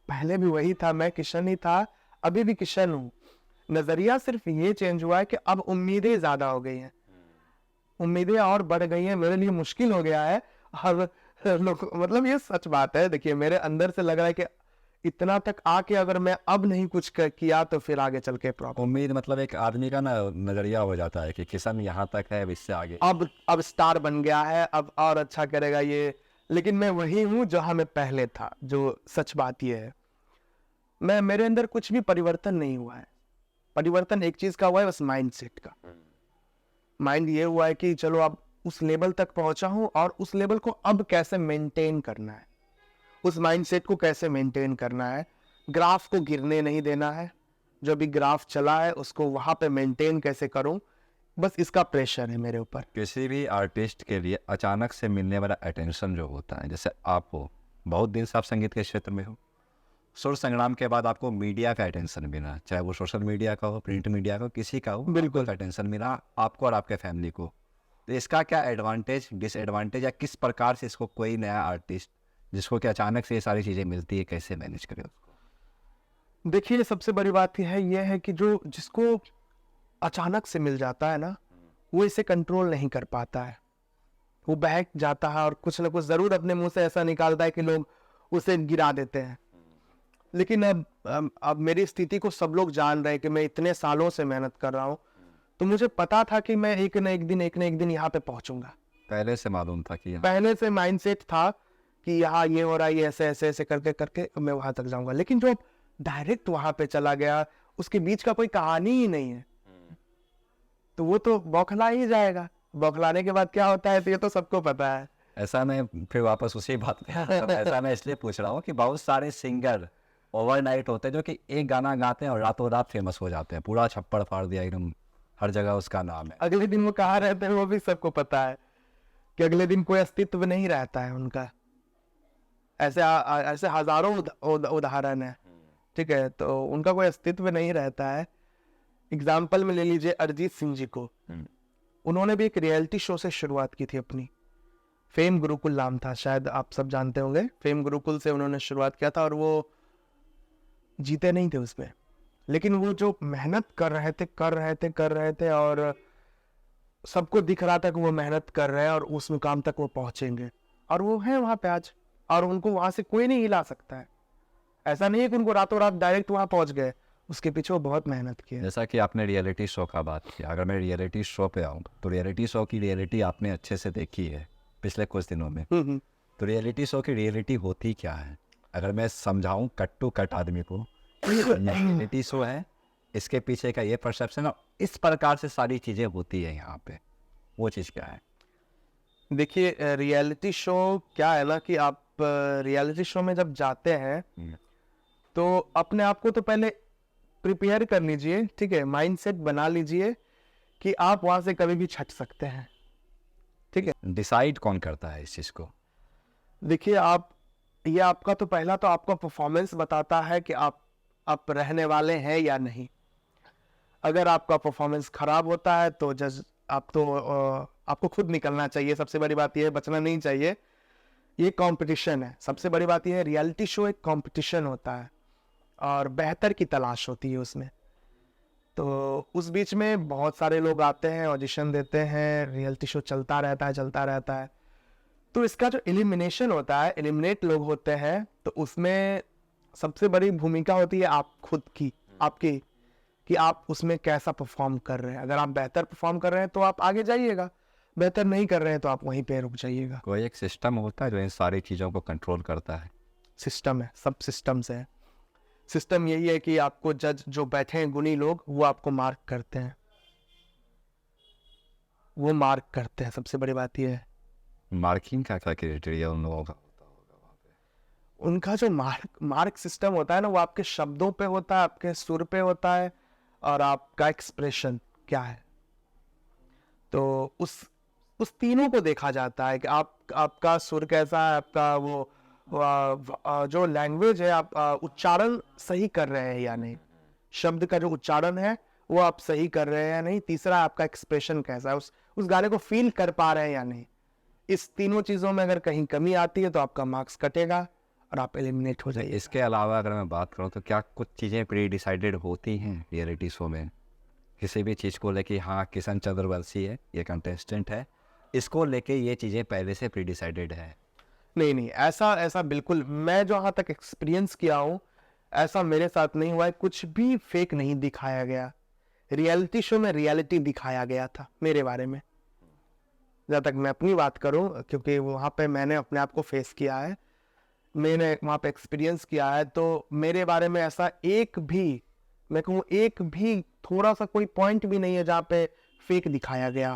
पहले भी वही था, मैं किशन ही था, अभी भी किशन हूँ। नजरिया सिर्फ ये चेंज हुआ है कि अब उम्मीदें ज्यादा हो गई हैं, उम्मीदें और बढ़ गई हैं, मेरे लिए मुश्किल हो गया है। हर लोग मतलब ये सच बात है। देखिए मेरे अंदर से लग रहा है कि इतना तक आके अगर मैं अब नहीं कुछ किया तो फिर आगे चल के प्रॉब्लम। उम्मीद मतलब एक आदमी का ना नज़रिया हो जाता है कि किशन यहाँ तक है, अब इससे आगे। अब स्टार बन गया है, अब और अच्छा करेगा ये। लेकिन मैं वही हूँ जहां मैं पहले था। जो सच बात ये है, मेरे अंदर कुछ भी परिवर्तन नहीं हुआ है। परिवर्तन एक चीज का हुआ है, बस माइंड सेट का। माइंड ये हुआ है कि चलो अब उस लेवल तक पहुंचा हूं और उस लेवल को अब कैसे मेंटेन करना है, उस माइंडसेट को कैसे मेंटेन करना है। ग्राफ को गिरने नहीं देना है, जो भी ग्राफ चला है उसको वहां पे मेंटेन कैसे करूं, बस इसका प्रेशर है मेरे ऊपर। किसी भी आर्टिस्ट के लिए अचानक से मिलने वाला अटेंशन जो होता है, जैसे आप हो, बहुत दिन से आप संगीत के क्षेत्र में हो, सुर संग्राम के बाद आपको मीडिया का अटेंशन मिला, चाहे वो सोशल मीडिया का हो, प्रिंट मीडिया का हो, किसी का हो, बिल्कुल। अटेंशन मिला आपको और आपके फैमिली को। तो इसका क्या एडवांटेज डिसएडवांटेज, या किस प्रकार से इसको कोई नया आर्टिस्ट जिसको कि अचानक से ये सारी चीज़ें मिलती है कैसे मैनेज करे उसको? देखिए सबसे बड़ी बात यह है कि जो जिसको अचानक से मिल जाता है ना, वो इसे कंट्रोल नहीं कर पाता है, वो बहक जाता है और कुछ ना कुछ जरूर अपने मुंह से ऐसा निकालता है कि लोग उसे गिरा देते हैं। लेकिन अब मेरी स्थिति को सब लोग जान रहे हैं कि मैं इतने सालों से मेहनत कर रहा हूँ, तो मुझे पता था कि मैं एक न एक दिन यहाँ पे पहुंचूंगा। पहले से मालूम था कि पहले से माइंडसेट था कि यहाँ ये हो रहा है, ये ऐसे ऐसे ऐसे करके करके मैं वहां तक जाऊंगा। लेकिन जो डायरेक्ट वहां पे चला गया, उसके बीच का कोई कहानी ही नहीं है, तो वो तो बौखला ही जाएगा। बौखलाने के बाद क्या होता है तो ये तो सबको पता है। ऐसा मैं फिर वापस उसी बात पे ऐसा मैं इसलिए पूछ रहा हूँ कि बहुत सारे सिंगर ओवरनाइट होते हैं जो कि एक गाना गाते हैं और रातों रात फेमस हो जाते हैं, पूरा छप्पड़ फाड़ दिया एकदम, हर जगह उसका नाम है। अगले दिन वो कहाँ रहते हैं वो भी सबको पता है कि अगले दिन कोई अस्तित्व नहीं रहता है उनका। ऐसे ऐसे हजारों उदाहरण है ठीक है, तो उनका कोई अस्तित्व नहीं रहता है। एग्जाम्पल में ले लीजिए अरिजीत सिंह जी को, उन्होंने भी एक रियलिटी शो से शुरुआत की थी अपनी, फेम गुरुकुल नाम था, शायद आप सब जानते होंगे। फेम गुरुकुल से उन्होंने शुरुआत किया था और वो जीते नहीं थे उसमें, लेकिन वो जो मेहनत कर रहे थे और सबको दिख रहा था कि वो मेहनत कर रहे हैं और उस मुकाम तक वो पहुंचेंगे, और वो हैं वहां पे आज, और उनको वहां से कोई नहीं हिला सकता है। ऐसा नहीं है कि उनको रातों रात डायरेक्ट वहां पहुंच गए, उसके पीछे वो बहुत मेहनत की है। जैसा कि आपने रियलिटी शो का बात किया, अगर मैं रियलिटी शो पे आऊँ तो रियलिटी शो की रियलिटी आपने अच्छे से देखी है पिछले कुछ दिनों में। तो रियलिटी शो की रियलिटी होती क्या है, अगर मैं समझाऊं कट टू कट आदमी को, रियलिटी शो है, इसके पीछे का ये परसेप्शन और इस प्रकार से सारी चीज़ें होती है यहाँ पे, वो चीज़ क्या है? देखिए, रियलिटी शो क्या है ना कि आप रियलिटी शो में जब जाते हैं तो अपने आप को तो पहले प्रिपेयर कर लीजिए, ठीक है, माइंडसेट बना लीजिए कि आप वहां से कभी भी छट सकते हैं, ठीक है। डिसाइड कौन करता है इस चीज़ को? देखिए, ये आपका तो पहला तो आपका परफॉर्मेंस बताता है कि आप रहने वाले हैं या नहीं। अगर आपका परफॉर्मेंस खराब होता है तो जज आपको खुद निकलना चाहिए। सबसे बड़ी बात यह है, बचना नहीं चाहिए। ये कंपटीशन है, सबसे बड़ी बात यह है, रियलिटी शो एक कंपटीशन होता है और बेहतर की तलाश होती है उसमें। तो उस बीच में बहुत सारे लोग आते हैं, ऑडिशन देते हैं, रियलिटी शो चलता रहता है। तो इसका जो एलिमिनेशन होता है, एलिमिनेट लोग होते हैं, तो उसमें सबसे बड़ी भूमिका होती है आप खुद की, आपकी, कि आप उसमें कैसा परफॉर्म कर रहे हैं। अगर आप बेहतर परफॉर्म कर रहे हैं तो आप आगे जाइएगा, बेहतर नहीं कर रहे हैं तो आप वहीं पे रुक जाइएगा। कोई एक सिस्टम होता है जो इन सारी चीज़ों को कंट्रोल करता है? सिस्टम है, सब सिस्टम से है। सिस्टम यही है कि आपको जज जो बैठे हैं गुणी लोग, वो आपको मार्क करते हैं, सबसे बड़ी बात यह है। मार्किंग का क्या क्राइटेरिया उन लोगों का होता होगा वहाँ पे? उनका जो मार्क सिस्टम होता है ना, वो आपके शब्दों पे होता है, आपके सुर पे होता है, और आपका एक्सप्रेशन क्या है। तो उस तीनों को देखा जाता है कि आपका सुर कैसा है, आपका जो लैंग्वेज है, आप उच्चारण सही कर रहे हैं या नहीं, शब्द का जो उच्चारण है वो आप सही कर रहे हैं या नहीं। तीसरा, आपका एक्सप्रेशन कैसा है, उस गाने को फील कर पा रहे हैं या नहीं। इस तीनों चीजों में अगर कहीं कमी आती है तो आपका मार्क्स कटेगा और आप एलिमिनेट हो जाइए। इसके अलावा अगर मैं बात करूँ तो क्या कुछ चीज़ें प्री डिसाइडेड होती हैं रियलिटी शो में, किसी भी चीज़ को लेके? हाँ, किशन चंद्रवंशी है, ये कंटेस्टेंट है, इसको लेके ये चीज़ें पहले से प्री डिसाइडेड है? नहीं, ऐसा बिल्कुल, मैं जहां तक एक्सपीरियंस किया हूं, ऐसा मेरे साथ नहीं हुआ है। कुछ भी फेक नहीं दिखाया गया। रियलिटी शो में रियलिटी दिखाया गया था मेरे बारे में, जहाँ तक मैं अपनी बात करूं, क्योंकि वहां पे मैंने अपने आप को फेस किया है, मैंने वहां पे एक्सपीरियंस किया है। तो मेरे बारे में ऐसा एक भी थोड़ा सा कोई पॉइंट भी नहीं है जहाँ पे फेक दिखाया गया।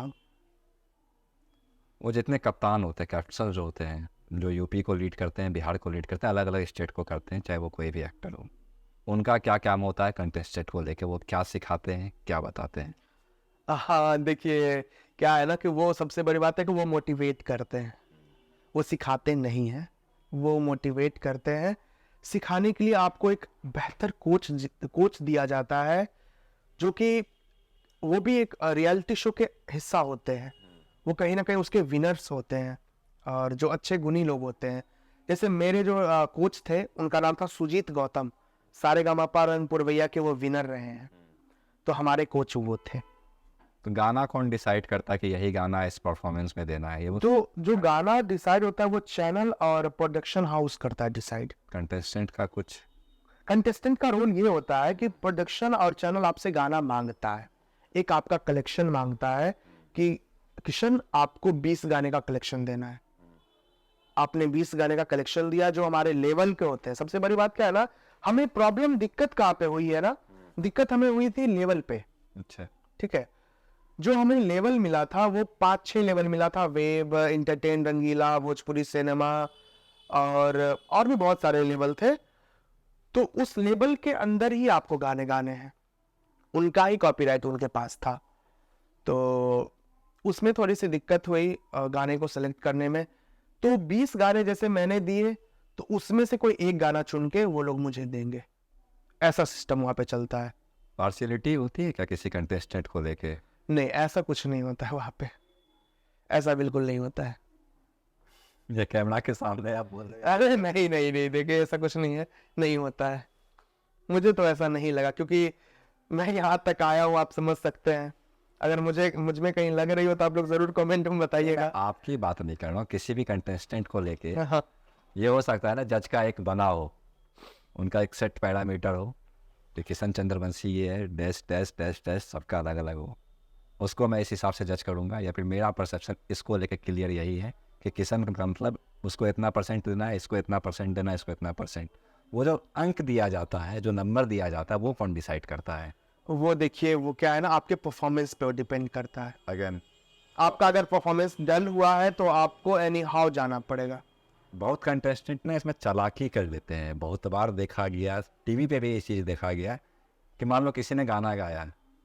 वो जितने कप्तान होते हैं, कैप्टन जो होते हैं, जो यूपी को लीड करते हैं, बिहार को लीड करते हैं, अलग अलग स्टेट को करते हैं, चाहे वो कोई भी एक्टर हो, उनका क्या काम होता है कंटेस्टेंट को लेके? वो क्या सिखाते हैं, क्या बताते हैं? हाँ, देखिए, क्या है ना कि वो सबसे बड़ी बात है कि वो मोटिवेट करते हैं, वो सिखाते नहीं हैं, वो मोटिवेट करते हैं। सिखाने के लिए आपको एक बेहतर कोच दिया जाता है, जो कि वो भी एक रियलिटी शो के हिस्सा होते हैं। वो कहीं ना कहीं उसके विनर्स होते हैं और जो अच्छे गुणी लोग होते हैं। जैसे मेरे जो कोच थे, उनका नाम था सुजीत गौतम, सारेगामापा रंगपुर भैया के वो विनर रहे हैं, तो हमारे कोच वो थे। तो गाना कौन डिसाइड करता है कि यही गाना इस परफॉर्मेंस में देना है? ये वो जो गाना डिसाइड होता है वो चैनल और प्रोडक्शन हाउस करता है डिसाइड। कंटेस्टेंट का कुछ? कंटेस्टेंट का रोल ये होता है कि प्रोडक्शन और चैनल आपसे गाना मांगता है, एक आपका कलेक्शन मांगता है कि किशन, आपको 20 गाने का कलेक्शन देना है। आपने 20 गाने का कलेक्शन दिया जो हमारे लेवल के होते हैं। सबसे बड़ी बात क्या है ना, हमें प्रॉब्लम, दिक्कत कहाँ पे हुई है ना, दिक्कत हमें हुई थी लेवल पे। अच्छा, ठीक है, जो हमें लेवल मिला था वो 5-6 लेवल मिला था, वेब, इंटरटेन, रंगीला, भोजपुरी सिनेमा और भी बहुत सारे लेवल थे। तो उस लेवल के अंदर ही आपको गाने गाने हैं, उनका ही कॉपीराइट उनके पास था। तो उसमें थोड़ी सी दिक्कत हुई गाने को सेलेक्ट करने में। तो 20 गाने जैसे मैंने दिए, तो उसमें से कोई एक गाना चुन के वो लोग मुझे देंगे। ऐसा सिस्टम वहाँ पे चलता है। पार्शियलिटी होती है क्या किसी कंटेस्टेंट को लेके? नहीं, ऐसा कुछ नहीं होता है वहाँ पे, ऐसा बिल्कुल नहीं होता है। ये कैमरा के सामने आप बोल रहे हैं। अरे नहीं नहीं नहीं, देखिए ऐसा कुछ नहीं है, नहीं होता है। मुझे तो ऐसा नहीं लगा, क्योंकि मैं यहाँ तक आया हूँ, आप समझ सकते हैं। अगर मुझ में कहीं लग रही हो तो आप लोग जरूर कमेंट में मैं बताइएगा। आपकी बात नहीं कर रहा हूँ, किसी भी कंटेस्टेंट को लेके। हाँ हाँ, ये हो सकता है ना जज का एक बना हो, उनका एक सेट पैरामीटर हो कि किशन चंद्रवंशी ये है, डैश डैश डैश डैश, सबका अलग अलग हो, उसको मैं इस हिसाब से जज करूँगा। या फिर मेरा परसेप्शन इसको लेके क्लियर यही है कि किशन का मतलब उसको इतना परसेंट देना है, इसको इतना परसेंट देना है, इसको इतना परसेंट। वो जो अंक दिया जाता है, जो नंबर दिया जाता है, वो कौन डिसाइड करता है? वो देखिए, वो क्या है ना, आपके परफॉर्मेंस पे डिपेंड करता है। अगेन, आपका अगर परफॉर्मेंस डल हुआ है तो आपको एनी हाउ जाना पड़ेगा। बहुत कंटेस्टेंट ना इसमें चालाकी कर लेते हैं। बहुत बार देखा गया, टीवी पे भी ये चीज़ देखा गया कि मान लो किसी ने गाना गाया,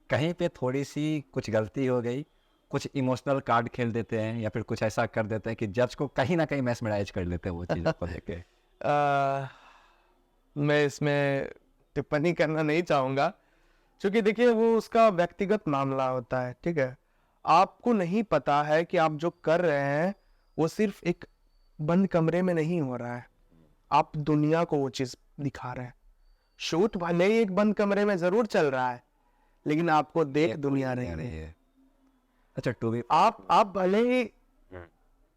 कहीं पे थोड़ी सी कुछ गलती हो गई, कुछ इमोशनल कार्ड खेल देते हैं या फिर कुछ ऐसा कर देते हैं कि जज को कहीं ना कहीं मैसमराइज कर लेते हैं वो चीज़ को लेके। अ, मैं इसमें टिप्पणी करना नहीं चाहूँगा, क्योंकि देखिए वो उसका व्यक्तिगत मामला होता है, ठीक है। आपको नहीं पता है कि आप जो कर रहे हैं वो सिर्फ एक बंद कमरे में नहीं हो रहा है, आप दुनिया को वो चीज दिखा रहे हैं। शूट भले ही एक बंद कमरे में जरूर चल रहा है, लेकिन आपको देख दुनिया रही है। है। अच्छा, टू बी आप भले ही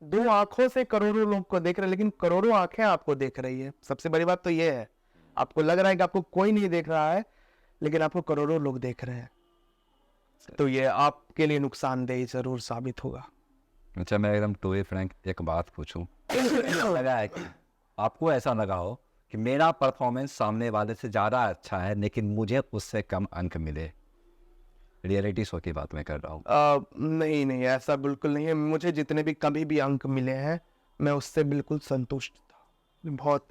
दो आंखों से करोड़ों लोग को देख रहे हैं, लेकिन करोड़ों आंखें आपको देख रही है। सबसे बड़ी बात तो ये है, आपको लग रहा है कि आपको कोई नहीं देख रहा है, लेकिन आपको करोड़ों लोग देख रहे हैं। तो ये आपके लिए नुकसानदेह जरूर साबित होगा। अच्छा, मैं एकदम टू बी फ्रैंक एक बात पूछूं। लगा है कि आपको ऐसा लगा हो कि मेरा परफॉर्मेंस सामने वाले से ज़्यादा अच्छा है लेकिन मुझे उससे कम अंक मिले? रियलिटी शो की बात मैं कर रहा हूँ। नहीं नहीं, ऐसा बिल्कुल नहीं है। मुझे जितने भी कभी भी अंक मिले हैं, मैं उससे बिल्कुल संतुष्ट था। बहुत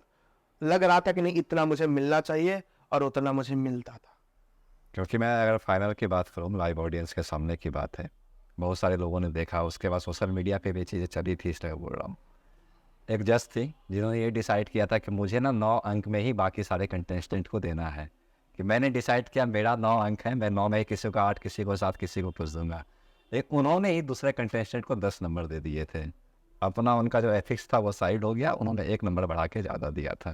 लग रहा था कि नहीं, इतना मुझे मिलना चाहिए, और उतना मुझे मिलता था। क्योंकि मैं अगर फाइनल की बात करूँ, लाइव ऑडियंस के सामने की बात है, बहुत सारे लोगों ने देखा, उसके बाद सोशल मीडिया पे भी चीज़ें चली थी, इसलिए बोल रहा हूँ। एक जज थी जिन्होंने ये डिसाइड किया था कि मुझे ना 9 अंक में ही बाकी सारे कंटेस्टेंट को देना है। कि मैंने डिसाइड किया मेरा 9 अंक है, मैं 9 में ही किसी को 8, किसी को 7, किसी को कुछ दूंगा। लेकिन उन्होंने ही दूसरे कंटेस्टेंट को 10 नंबर दे दिए थे। अपना उनका जो एथिक्स था वो साइड हो गया, उन्होंने 1 नंबर बढ़ा के ज़्यादा दिया था।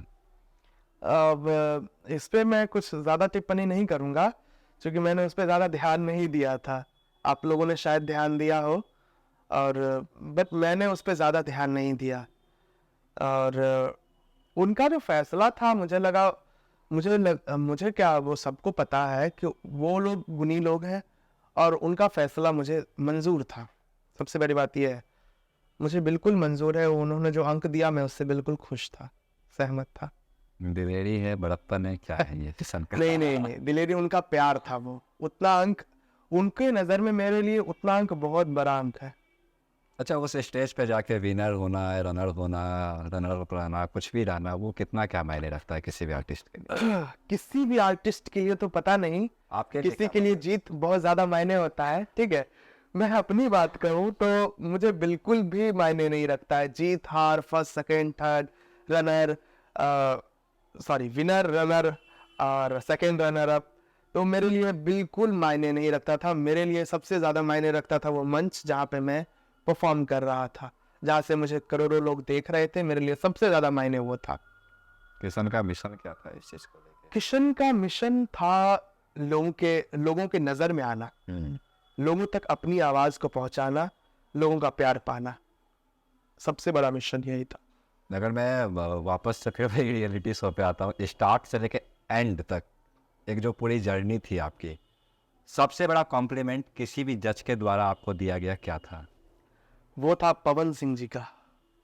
अब इस पे मैं कुछ ज्यादा टिप्पणी नहीं करूंगा, क्योंकि मैंने उस पर ज्यादा ध्यान नहीं दिया था। आप लोगों ने शायद ध्यान दिया हो, और बट मैंने उस पर ज्यादा ध्यान नहीं दिया। और उनका जो फैसला था, मुझे क्या, वो सबको पता है कि वो लोग गुणी लोग हैं, और उनका फैसला मुझे मंजूर था। सबसे बड़ी बात यह है, मुझे बिल्कुल मंजूर है। उन्होंने जो अंक दिया, मैं उससे बिल्कुल खुश था, सहमत था। दिलेरी है, बड़प्पन है, क्या है ये किसान का? नहीं नहीं नहीं, दिलेरी उनका प्यार था। वो उतना अंक, उनके नजर में मेरे लिए उतना अंक बहुत बड़ा अंक है। अच्छा, उस स्टेज पे जाके विनर होना है, रनर होना, रनर अप रहना, कुछ भी रहना, वो कितना क्या मायने रखता है किसी भी आर्टिस्ट के लिए? किसी भी आर्टिस्ट के लिए तो पता नहीं, आपके किसी के लिए जीत बहुत ज्यादा मायने होता है, ठीक है। मैं अपनी बात करूं तो मुझे बिल्कुल भी मायने नहीं रखता है जीत हार, first second third, runner, winner, runner और सेकंड रनर अप। तो मेरे लिए बिल्कुल मायने नहीं रखता था। मेरे लिए सबसे ज्यादा मायने रखता था वो मंच जहाँ पे मैं परफॉर्म कर रहा था, जहाँ से मुझे करोड़ों लोग देख रहे थे। मेरे लिए सबसे ज्यादा मायने वो था। किशन का मिशन क्या था इस चीज को लेके? किशन का मिशन था लोगों के नजर में आना, लोगों तक अपनी आवाज को पहुंचाना, लोगों का प्यार पाना। सबसे बड़ा मिशन यही था। अगर मैं वापस से फिर वही रियलिटी शो पे आता हूँ, स्टार्ट से लेके एंड तक एक जो पूरी जर्नी थी आपकी, सबसे बड़ा कॉम्प्लीमेंट किसी भी जज के द्वारा आपको दिया गया क्या था? वो था पवन सिंह जी का।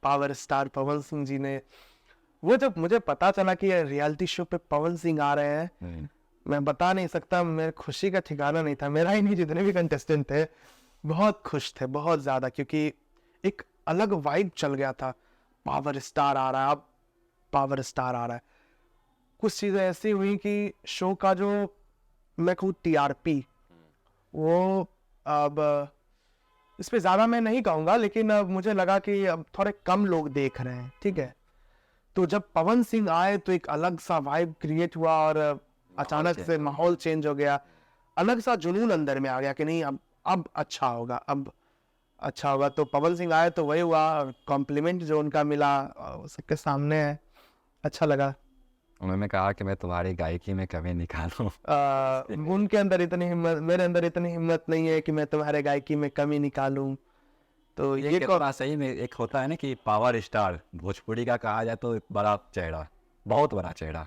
पावर स्टार पवन सिंह जी ने, वो जब मुझे पता चला कि रियलिटी शो पे पवन सिंह आ रहे हैं, मैं बता नहीं सकता, मेरे खुशी का ठिकाना नहीं था। मेरा ही नहीं, जितने भी कंटेस्टेंट थे बहुत खुश थे, बहुत ज्यादा, क्योंकि एक अलग वाइब चल गया था। पावर स्टार आ रहा है, अब पावर स्टार आ रहा है। कुछ चीजें ऐसी हुई कि शो का जो, मैं कहूँ टीआरपी, वो अब इस पे ज्यादा मैं नहीं कहूंगा, लेकिन अब मुझे लगा कि अब थोड़े कम लोग देख रहे हैं, ठीक है। तो जब पवन सिंह आए तो एक अलग सा वाइब क्रिएट हुआ, और अचानक से माहौल चेंज हो गया, अलग सा जुनून अंदर में आ गया कि नहीं अब अच्छा होगा, अब अच्छा होगा। तो पवन सिंह आए तो वही हुआ, कॉम्प्लीमेंट जो उनका मिला सबके सामने है, अच्छा लगा। उन्होंने कहा कि मैं तुम्हारी गायकी में कमी निकालूं। उनके अंदर इतनी हिम्मत, मेरे अंदर इतनी हिम्मत नहीं है कि मैं तुम्हारे गायकी में कमी निकालूं। तो ये कितना सही में एक होता है ना कि पावर स्टार भोजपुरी का कहा जाए तो एक बड़ा चेहरा, बहुत बड़ा चेहरा,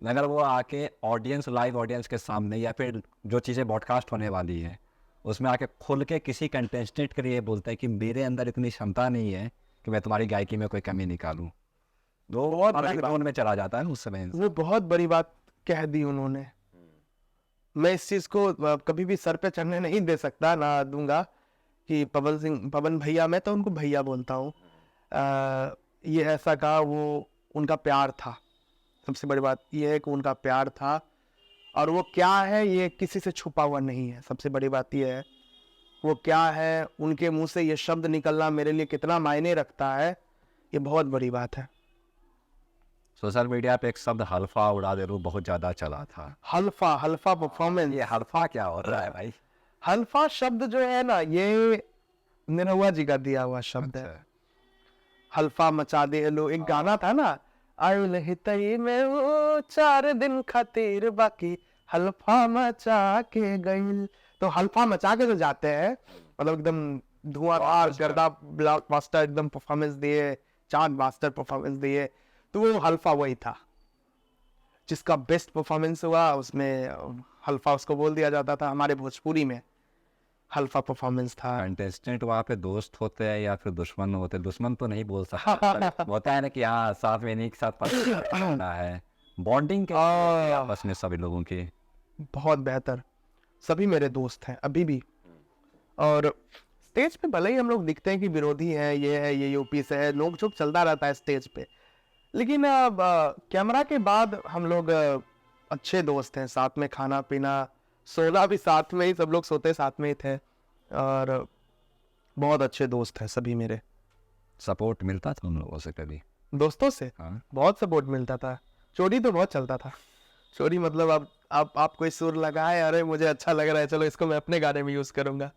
अगर वो आके ऑडियंस, लाइव ऑडियंस के सामने या फिर जो चीज़ें ब्रॉडकास्ट होने वाली है उसमें आके खुल के किसी कंटेस्टेंट के लिए बोलता है कि मेरे अंदर इतनी क्षमता नहीं है कि मैं तुम्हारी गायकी में कोई कमी निकालूं, तो बहुत अलग बड़ी जोन में चला जाता है उस समय। वो बहुत बड़ी बात कह दी उन्होंने। मैं इस चीज को कभी भी सर पे चढ़ने नहीं दे सकता, ना दूंगा कि पवन भैया, मैं तो उनको भैया बोलता हूँ, ये ऐसा कहा, वो उनका प्यार था। सबसे बड़ी बात ये है कि उनका प्यार था, और वो क्या है ये किसी से छुपा हुआ नहीं है। सबसे बड़ी बात ये है वो क्या है, उनके मुंह से ये शब्द निकलना मेरे लिए कितना मायने रखता है, ये बहुत बड़ी बात है। सोशल मीडिया पे एक शब्द हल्फा उड़ा दे रू बहुत ज्यादा चला था। हल्फा, हल्फा परफॉर्मेंस। ये हल्फा क्या हो रहा है भाई? हल्फा शब्द जो है ना, ये निरहुआ जी का दिया हुआ शब्द है। हल्फा मचा दे लो, एक गाना था ना, आयुल हितई में वो 4 दिन खातिर बाकी हल्फा मचा के गइल। तो हल्फा मचा के जो जाते हैं, मतलब एकदम धुआंधार गर्दा ब्लॉकबस्टर एकदम परफॉर्मेंस दिए, चांद मास्टर परफॉर्मेंस दिए, तो वो हल्फा वही था। जिसका बेस्ट परफॉर्मेंस हुआ उसमें हल्फा उसको बोल दिया जाता था। हमारे भोजपुरी में हल्फा परफॉर्मेंस था। कंटेस्टेंट वहाँ पे दोस्त होते हैं या फिर दुश्मन होते हैं? दुश्मन तो नहीं बोल सकता, होता है ना कि हाँ साथ में नहीं, साथ पढ़ना है, बॉन्डिंग के आपस में सभी लोगों की बहुत बेहतर। सभी मेरे दोस्त हैं अभी भी, और स्टेज पे भले ही हम लोग दिखते हैं कि विरोधी हैं, ये यूपी से है, नोक झोंक चलता रहता है स्टेज पे, लेकिन अब कैमरा के बाद हम लोग अच्छे दोस्त हैं। साथ में खाना पीना, सोना भी साथ में ही, सब लोग सोते साथ में ही थे, और बहुत अच्छे दोस्त हैं सभी मेरे। सपोर्ट मिलता था उन लोगों से कभी? दोस्तों से हाँ। बहुत सपोर्ट मिलता था। चोरी तो बहुत चलता था। चोरी मतलब अब आप कोई सुर लगाए, अरे मुझे अच्छा लग रहा है, चलो इसको मैं अपने गाने में यूज करूंगा,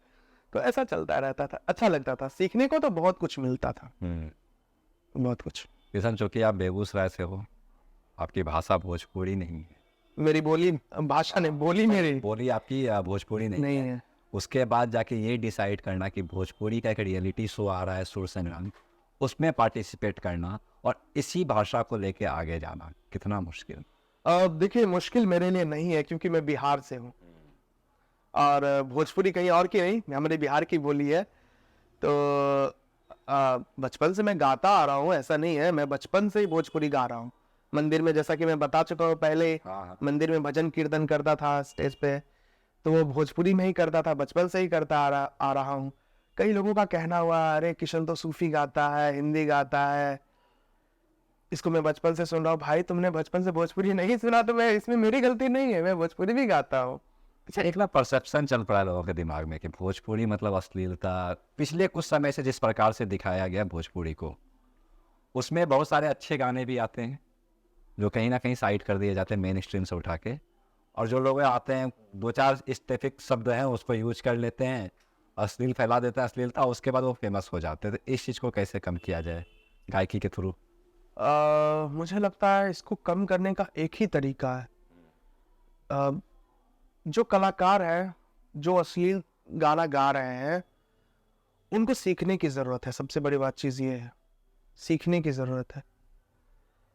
तो ऐसा चलता रहता था। अच्छा लगता था, सीखने को तो बहुत कुछ मिलता था, बहुत कुछ। किशन, चूंकि आप बेगूसराय से हो, आपकी भाषा भोजपुरी नहीं है, मेरी बोली, भाषा ने बोली मेरी बोली आपकी भोजपुरी नहीं है। उसके बाद जाके ये डिसाइड करना कि भोजपुरी का एक रियलिटी शो आ रहा है सुर संग्राम, उसमें पार्टिसिपेट करना और इसी भाषा को लेके आगे जाना कितना मुश्किल? देखिए, मुश्किल मेरे लिए नहीं है, क्योंकि मैं बिहार से हूँ, और भोजपुरी कहीं और की नहीं, हमारे बिहार की बोली है। तो बचपन से मैं गाता आ रहा हूँ, ऐसा नहीं है, मैं बचपन से ही भोजपुरी गा रहा हूँ। मंदिर में, जैसा कि मैं बता चुका हूँ पहले, मंदिर में भजन कीर्तन करता था स्टेज पे, तो वो भोजपुरी में ही करता था, बचपन से ही करता आ रहा हूँ। कई लोगों का कहना हुआ, अरे किशन तो सूफी गाता है, हिंदी गाता है, इसको मैं बचपन से सुन रहा हूँ। भाई तुमने बचपन से भोजपुरी नहीं सुना तो मैं, इसमें मेरी गलती नहीं है, मैं भोजपुरी भी गाता हूँ। अच्छा, एक ना परसेप्शन चल पड़ा है लोगों के दिमाग में कि भोजपुरी मतलब अश्लीलता। पिछले कुछ समय से जिस प्रकार से दिखाया गया भोजपुरी को, उसमें बहुत सारे अच्छे गाने भी आते हैं जो कहीं ना कहीं साइड कर दिए जाते हैं मेन स्ट्रीम से उठा के, और जो लोग आते हैं 2-4 स्पेसिफिक शब्द हैं उसको यूज कर लेते हैं, अश्लील फैला देते हैं, अश्लीलता, उसके बाद वो फेमस हो जाते हैं। तो इस चीज़ को कैसे कम किया जाए गायकी के थ्रू? मुझे लगता है इसको कम करने का एक ही तरीका है। जो कलाकार है, जो अश्लील गाना गा रहे हैं, उनको सीखने की जरूरत है। सबसे बड़ी बात चीज ये है, सीखने की जरूरत है।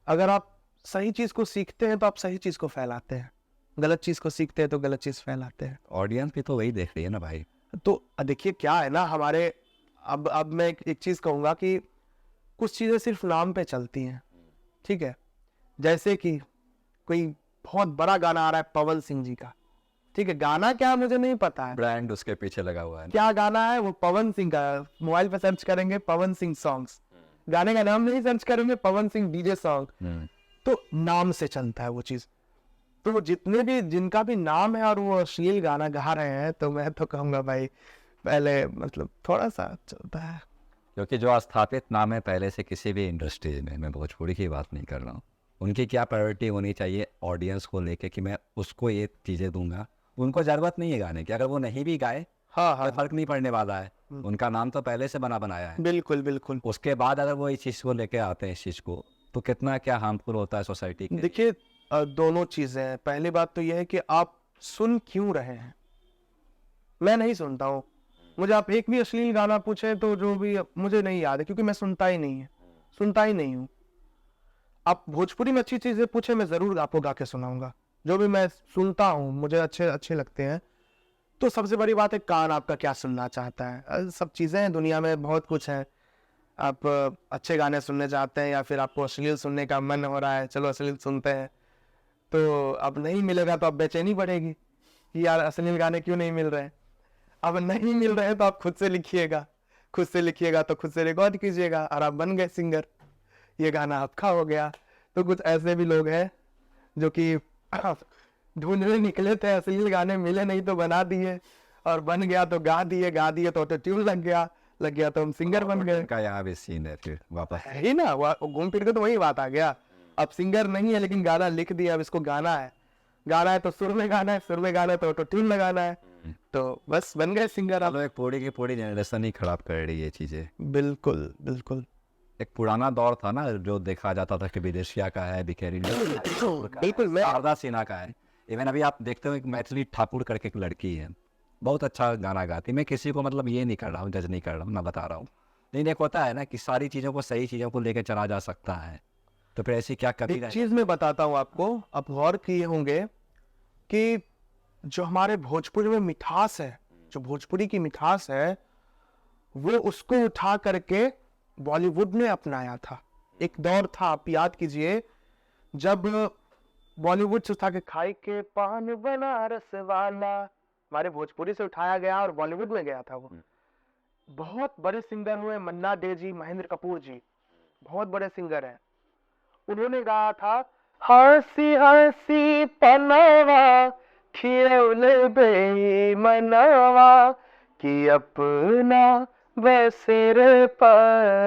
अगर आप सही चीज को सीखते हैं तो आप सही चीज को फैलाते हैं, गलत चीज को सीखते हैं तो गलत चीज फैलाते हैं। ऑडियंस भी तो वही देख रही है ना भाई। तो देखिए क्या है ना, हमारे अब मैं एक चीज कहूंगा कि कुछ चीजें सिर्फ नाम पे चलती हैं, ठीक है। जैसे कि कोई बहुत बड़ा गाना आ रहा है पवन सिंह जी का, ठीक है, गाना क्या मुझे नहीं पता है, ब्रांड उसके पीछे लगा हुआ है, क्या गाना है वो पवन सिंह का, मोबाइल पे सर्च करेंगे पवन सिंह सॉन्ग्स, गाने का नाम नहीं सर्च करेंगे, पवन सिंह डीजे सॉन्ग, तो नाम से चलता है वो चीज। तो जितने भी, जिनका भी नाम है और वो अश्लील गाना गा रहे हैं, तो मैं तो कहूंगा भाई पहले मतलब थोड़ा सा चलता है, क्योंकि जो स्थापित नाम है पहले से किसी भी इंडस्ट्री में, मैं भोजपुरी की बात नहीं कर रहा हूँ, उनकी क्या प्रायोरिटी होनी चाहिए ऑडियंस को लेके कि मैं उसको ये चीज़ें दूंगा? उनको ज़रूरत नहीं है गाने की, अगर वो नहीं भी गाए हाँ कोई हाँ, फर्क नहीं पड़ने वाला है। उनका नाम तो पहले से बना बनाया है। बिल्कुल बिल्कुल। उसके बाद अगर वो इस चीज़ को लेके आते हैं इस चीज़ को, तो कितना क्या हार्मफुल होता है सोसाइटी के लिए? देखिए दोनों चीजें हैं। पहली बात तो यह है कि आप सुन क्यों रहे हैं। मैं नहीं सुनता हूँ। मुझे आप एक भी अश्लील गाना पूछे तो जो भी मुझे नहीं याद है, क्योंकि मैं सुनता ही नहीं है, सुनता ही नहीं हूँ। आप भोजपुरी में अच्छी चीजें पूछे, मैं जरूर आपको गा के सुनाऊंगा। जो भी मैं सुनता हूँ मुझे अच्छे अच्छे लगते हैं। तो सबसे बड़ी बात है कान आपका क्या सुनना चाहता है। सब चीजें हैं दुनिया में, बहुत कुछ है। आप अच्छे गाने सुनने चाहते हैं या फिर आपको अश्लील सुनने का मन हो रहा है, चलो अश्लील सुनते हैं। तो अब नहीं मिलेगा तो अब बेचैनी बढ़ेगी कि यार अश्लील गाने क्यों नहीं मिल रहे हैं। अब नहीं मिल रहे हैं तो आप खुद से लिखिएगा, खुद से लिखिएगा तो खुद से रिकॉर्ड कीजिएगा और आप बन गए सिंगर। ये गाना आपका हो गया। तो कुछ ऐसे भी लोग हैं जो कि ढूंढने निकले थे, अश्लील गाने मिले नहीं तो बना दिए, और बन गया तो गा दिए तो ऑटो ट्यून लग गया तो हम सिंगर बन गए। का यहाँ भी सीन है फिर वापस। है ही ना, वो घूम फिर के तो वही बात आ गया। अब सिंगर नहीं है लेकिन गाना लिख दिया, अब इसको गाना है। गाना है तो सुर में गाना है, सुर में गाना है तो ऑटो ट्यून लगाना है, तो बस बन गए सिंगर आप। चलो एक पूरी की पूरी जनरेशन ही खराब कर रही है ये चीज़ें। बिल्कुल बिल्कुल एक पुराना दौर था ना जो देखा जाता था कि विदेशिया का है, बिखेरी बिल्कुल। मैं शारदा सिन्हा का है। इवन अभी आप देखते हो एक मैथिली ठाकुर करके एक लड़की है, बहुत अच्छा गाना गाती। मैं किसी को मतलब ये नहीं कर रहा हूँ, जज नहीं कर रहा हूँ, मैं बता रहा हूँ। लेकिन एक होता है ना कि सारी चीज़ों को, सही चीज़ों को लेकर चला जा सकता है, तो फिर ऐसी क्या कमी एक रह चीज मैं बताता हूँ आपको, आप गौर किए होंगे कि जो हमारे भोजपुरी में मिठास है, जो भोजपुरी की मिठास है, वो उसको उठा करके बॉलीवुड ने अपनाया था। एक दौर था, आप याद कीजिए, जब बॉलीवुड से उठा के खाई के पान बनारस वाला, हमारे भोजपुरी से उठाया गया और बॉलीवुड में गया था वो। बहुत बड़े सिंगर हुए, मन्ना डे जी, महेंद्र कपूर जी, बहुत बड़े सिंगर हैं। उन्होंने गाया था हंसी हंसी पनवा खिलौले बेमनवा कि अपना बसेर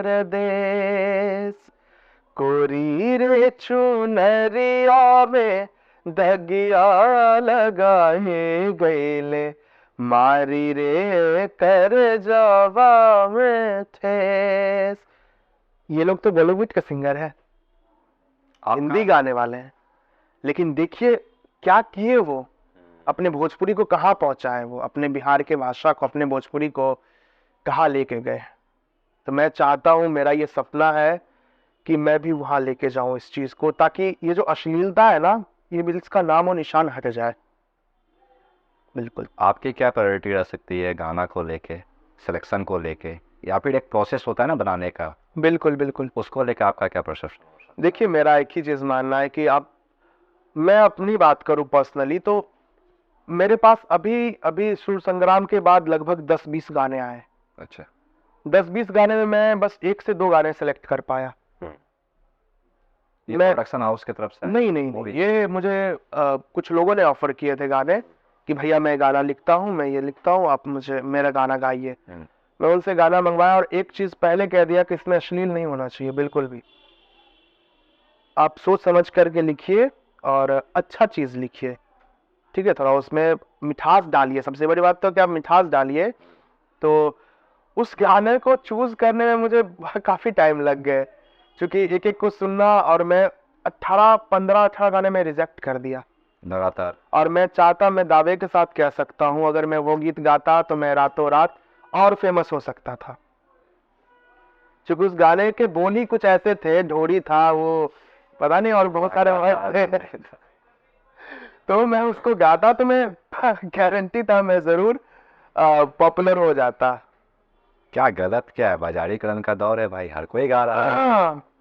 परदेस, कोरी रे चुनरिया में दगिया लगाए गईले, मारी रे कर जावा में ठेस। ये लोग तो बॉलीवुड के सिंगर है, हिंदी गाने वाले हैं, लेकिन देखिए क्या किए वो, अपने भोजपुरी को कहाँ पहुंचाए, वो अपने बिहार के भाषा को, अपने भोजपुरी को कहाँ लेके गए। तो मैं चाहता हूं, मेरा ये सपना है कि मैं भी वहां लेके जाऊं इस चीज को, ताकि ये जो अश्लीलता है ना, ये बिल्कुल इसका नाम और निशान हट जाए। बिल्कुल। आपकी क्या प्रायोरिटी रह सकती है गाना को लेके, सिलेक्शन को लेके, या फिर एक प्रोसेस होता है ना बनाने का, बिल्कुल बिल्कुल। उसको लेके आपका क्या प्रोसेस? देखिए मेरा एक ही चीज मानना है कि आप, मैं अपनी बात करूं पर्सनली तो मेरे पास अभी अभी सुर संग्राम के बाद लगभग 10-20 गाने आए। अच्छा। 10-20 गाने में मैं बस 1 से 2 गाने सेलेक्ट कर पाया। ये मैं प्रोडक्शन हाउस की तरफ से? नहीं, ये मुझे कुछ लोगों ने ऑफर किए थे गाने कि भैया मैं गाना लिखता हूँ, मैं ये लिखता हूँ, आप मुझे मेरा गाना गाइए। मैं उनसे गाना मंगवाया और एक चीज पहले कह दिया कि इसमें अश्लील नहीं होना चाहिए बिल्कुल भी। आप सोच समझ करके लिखिए और अच्छा चीज लिखिए, ठीक है। थोड़ा उसमें मिठास डालिए, सबसे बड़ी बात तो क्या, मिठास डालिए। तो उस गाने को चूज करने में मुझे काफी टाइम लग गए, क्योंकि एक एक को सुनना, और मैं 18 गाने में रिजेक्ट कर दिया लगातार। और मैं चाहता, मैं दावे के साथ कह सकता हूं, अगर मैं वो गीत गाता तो मैं रातों रात और फेमस हो सकता था, क्योंकि उस गाने के बोल ही कुछ ऐसे थे, ढोरी था वो, पता नहीं और बहुत सारे वर्ड थे। तो मैं उसको गाता तो मैं गारंटी था मैं जरूर पॉपुलर हो जाता। क्या गलत क्या है, बाजारीकरण का दौर है भाई, हर कोई गा रहा है,